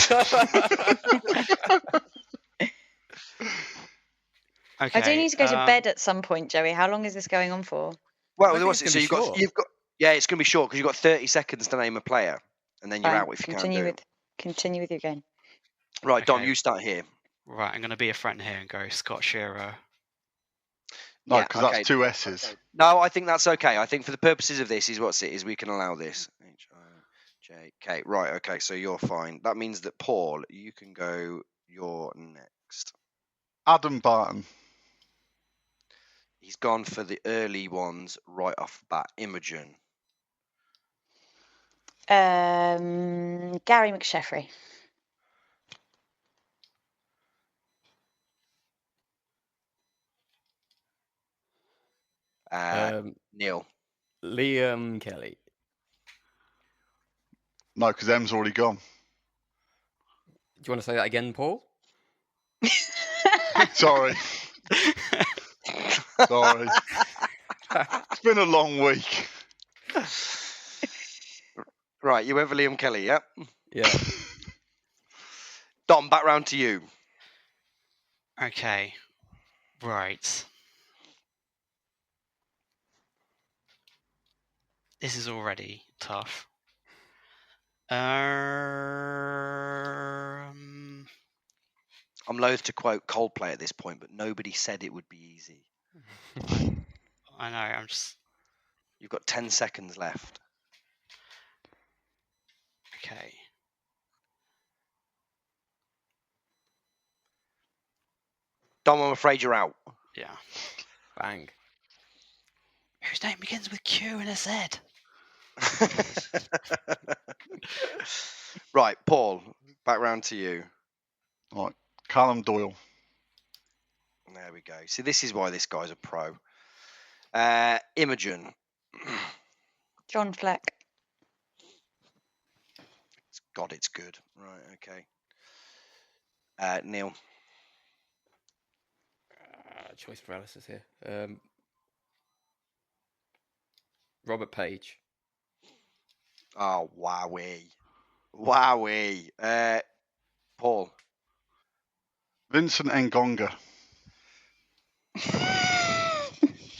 Okay. I do need to go to bed at some point, Joey. How long is this going on for? Well, what's it? So you've got yeah, it's gonna be short because you've got 30 seconds to name a player, and then you're Fine. out if you can't do it. Continue with your game. Right, Okay. Dom, you start here. Right, I'm gonna be a friend here and go Scott Shearer. No, because that's 2 S's. Okay. No, I think that's okay. I think for the purposes of this, we can allow this. H-I-J-K. Right, okay, so you're fine. That means that Paul, you can go. You're next. Adam Barton. He's gone for the early ones right off the bat. Imogen. Gary McSheffrey. Neil. Liam Kelly. No, because M's already gone. Do you want to say that again, Paul? Sorry. Sorry. It's been a long week. Right, you went for Liam Kelly, yeah? Yeah. Dom, back round to you. Okay. Right. This is already tough. I'm loath to quote Coldplay at this point, but nobody said it would be easy. I know, I'm just... You've got 10 seconds left. Okay. Dom, I'm afraid you're out. Yeah. Bang. Whose name begins with Q and a Z? Right, Paul, back round to you. Right, Callum Doyle. There we go. See, this is why this guy's a pro. Imogen. John Fleck. God, it's good. Right, okay. Neil. Choice paralysis here. Robert Page. Oh, wowee. Wowee. Paul. Vincent Ngonga.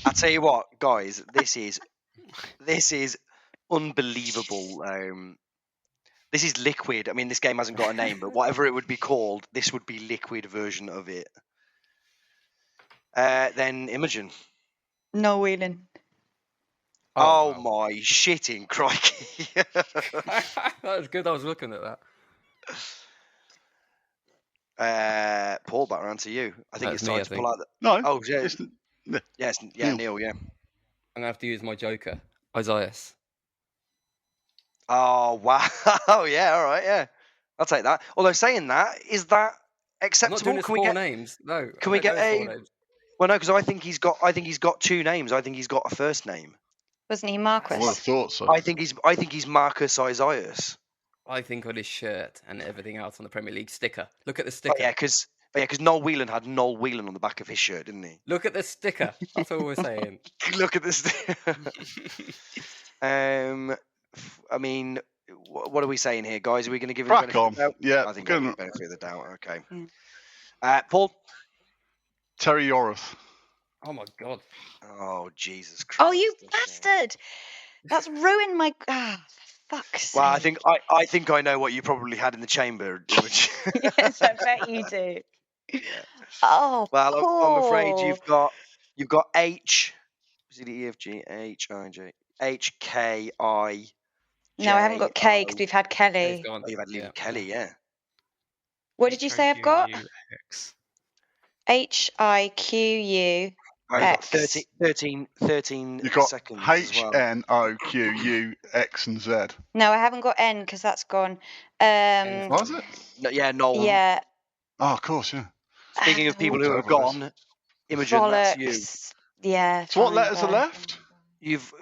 I tell you what, guys, this is unbelievable. This is liquid. I mean, this game hasn't got a name, but whatever it would be called, this would be liquid version of it. Then Imogen. Noel Whelan. Oh wow. My shitting crikey. That was good. I was looking at that. Paul, back around to you. I think it's time to pull out the... No. Oh, yeah. Yes, yeah, Neil, yeah. I'm going to have to use my joker. Isaiah. Oh, wow. Yeah, all right, yeah. I'll take that. Although saying that, is that acceptable? I'm not doing four names. No. Can we get a... Well, no, because I think he's got 2 names. I think he's got a first name. Wasn't he Marcus? Well, I thought so. I think he's Marcus Isaias. I think on his shirt and everything else on the Premier League sticker. Look at the sticker. Oh, yeah, because Noel Whelan had Noel Whelan on the back of his shirt, didn't he? Look at the sticker. That's all we're saying. Look at the sticker. I mean, what are we saying here, guys? Are we going to give him a benefit of the doubt? Yeah, I think we're going to benefit of the doubt. Okay. Yeah. Paul? Terry Yorath. Oh, my God. Oh, Jesus Christ. Oh, you bastard! That's ruined my... fuck's sake. Well, I think I know what you probably had in the chamber. Yes, I bet you do. Yeah. Oh, well, Paul. I'm afraid you've got H, C, D, E, F, G, H, I, J, H, K, I. J, No, I haven't got K because we've had Kelly. Oh, you've had Liam Kelly, yeah. What did you say I've got? HIQU. I've got 13 You've got seconds. HNOQU X and Z. No, I haven't got N because that's gone. Was it? No, yeah, Noel. Yeah. Oh, of course, yeah. Speaking of people who have gone, Imogen, that's you. Yeah. So what letters are left? You've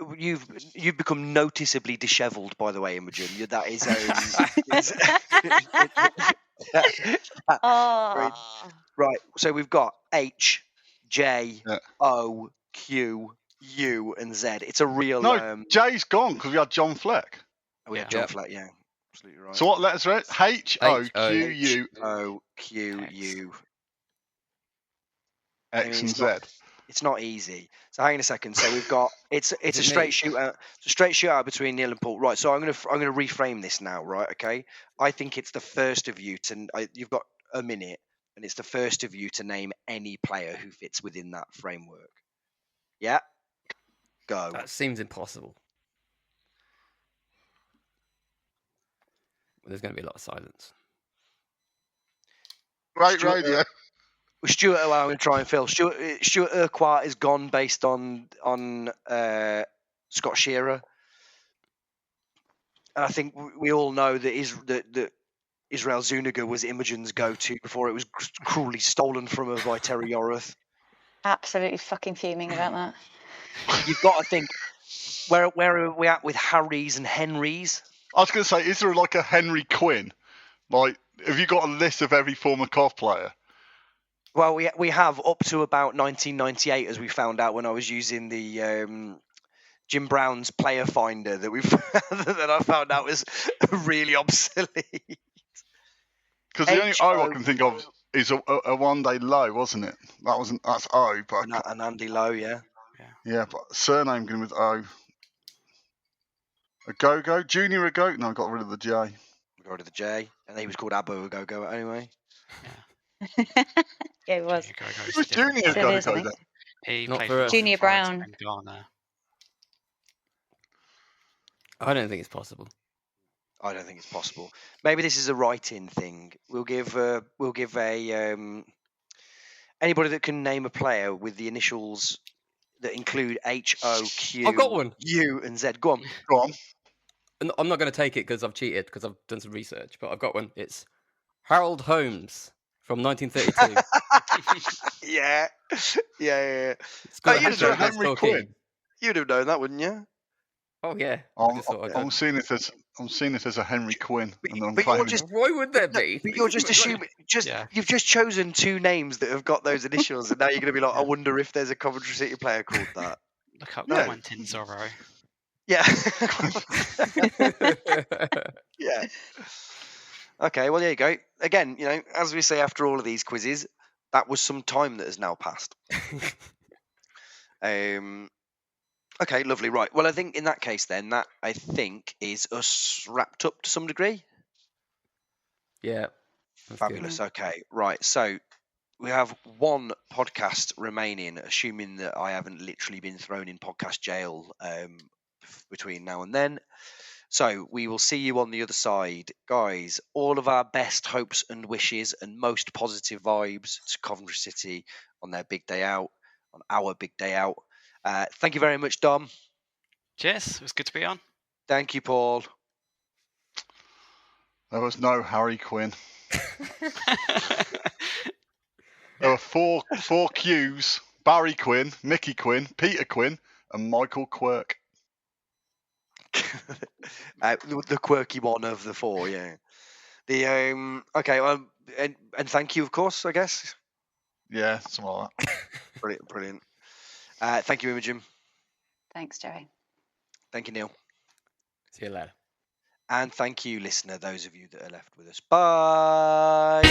become noticeably dishevelled, by the way, Imogen. That is Oh, Right. So we've got H, J, Yeah. O, Q, U, and Z. It's a real. No, J's gone because we had John Fleck. We had Yeah. John Yep. Fleck. Yeah, absolutely right. So what letters are it? H O Q U O, Q, U. X and it's Z. It's not easy. So hang on a second. So we've got it's Is a it straight me? shootout. It's a straight shootout between Neil and Paul. Right. So I'm gonna reframe this now. Right. Okay. I think it's the first of you to. You've got a minute, and it's the first of you to name any player who fits within that framework. Yeah. Go. That seems impossible. There's going to be a lot of silence. Great Stuart, radio. Stuart, I'm going to try and fill. Stuart Urquhart is gone based on Scott Shearer, and I think we all know that Israel Zuniga was Imogen's go-to before it was cruelly stolen from her by Terry Yorath. absolutely fucking fuming about that. You've got to think, where are we at with Harrys and Henrys? I was going to say, is there like a Henry Quinn? Like, have you got a list of every former Cov player? Well, we have up to about 1998, as we found out when I was using the Jim Brown's player finder that that I found out was really obsolete. Because the only O I can think of is a one-day Low, wasn't it? That's O, but And Andy Lowe, yeah. yeah, but surname going with O. A Go-Go? Junior Ago? No, I got rid of the J. We got rid of the J, and he was called Abu Go anyway. Yeah, it was. It was Junior Still is, I Go-Go think. then. He Not played for for us. Junior Brown. in Ghana. I don't think it's possible. I don't think it's possible. Maybe this is a write-in thing. We'll give a anybody that can name a player with the initials that include H, O, Q, I've got one. U, and Z. Go on. Go on. And I'm not going to take it because I've cheated, because I've done some research, but I've got one. It's Harold Holmes from 1932. Yeah. Scored a you'd have hat-trick known against Henry Torquay. Quinn. You'd have known that, wouldn't you? Oh yeah. I'm seeing if there's a Henry Quinn, and then I'm but you're claiming just- Why would there be? But you're just assuming. Yeah. You've just chosen two names that have got those initials, and now you're going to be like, I wonder if there's a Coventry City player called that. Look up Yeah. Quentin Zorro. Yeah. Yeah. Okay, well, there you go. Again, as we say after all of these quizzes, that was some time that has now passed. Okay, lovely. Right. Well, I think in that case, then, that I think is us wrapped up to some degree. Yeah. That's Fabulous. Okay. Right. So we have one podcast remaining, assuming that I haven't literally been thrown in podcast jail between now and then. So we will see you on the other side. Guys, all of our best hopes and wishes and most positive vibes to Coventry City on their big day out, on our big day out. Thank you very much, Dom. Cheers. It was good to be on. Thank you, Paul. there was no Harry Quinn. There were four Qs: Barry Quinn, Mickey Quinn, Peter Quinn, and Michael Quirk. The quirky one of the four, yeah. The okay, and thank you, of course, I guess. Yeah, something like that. Brilliant. Thank you, Imogen. Thanks, Joey. Thank you, Neil. See you later. And thank you, listener, those of you that are left with us. Bye.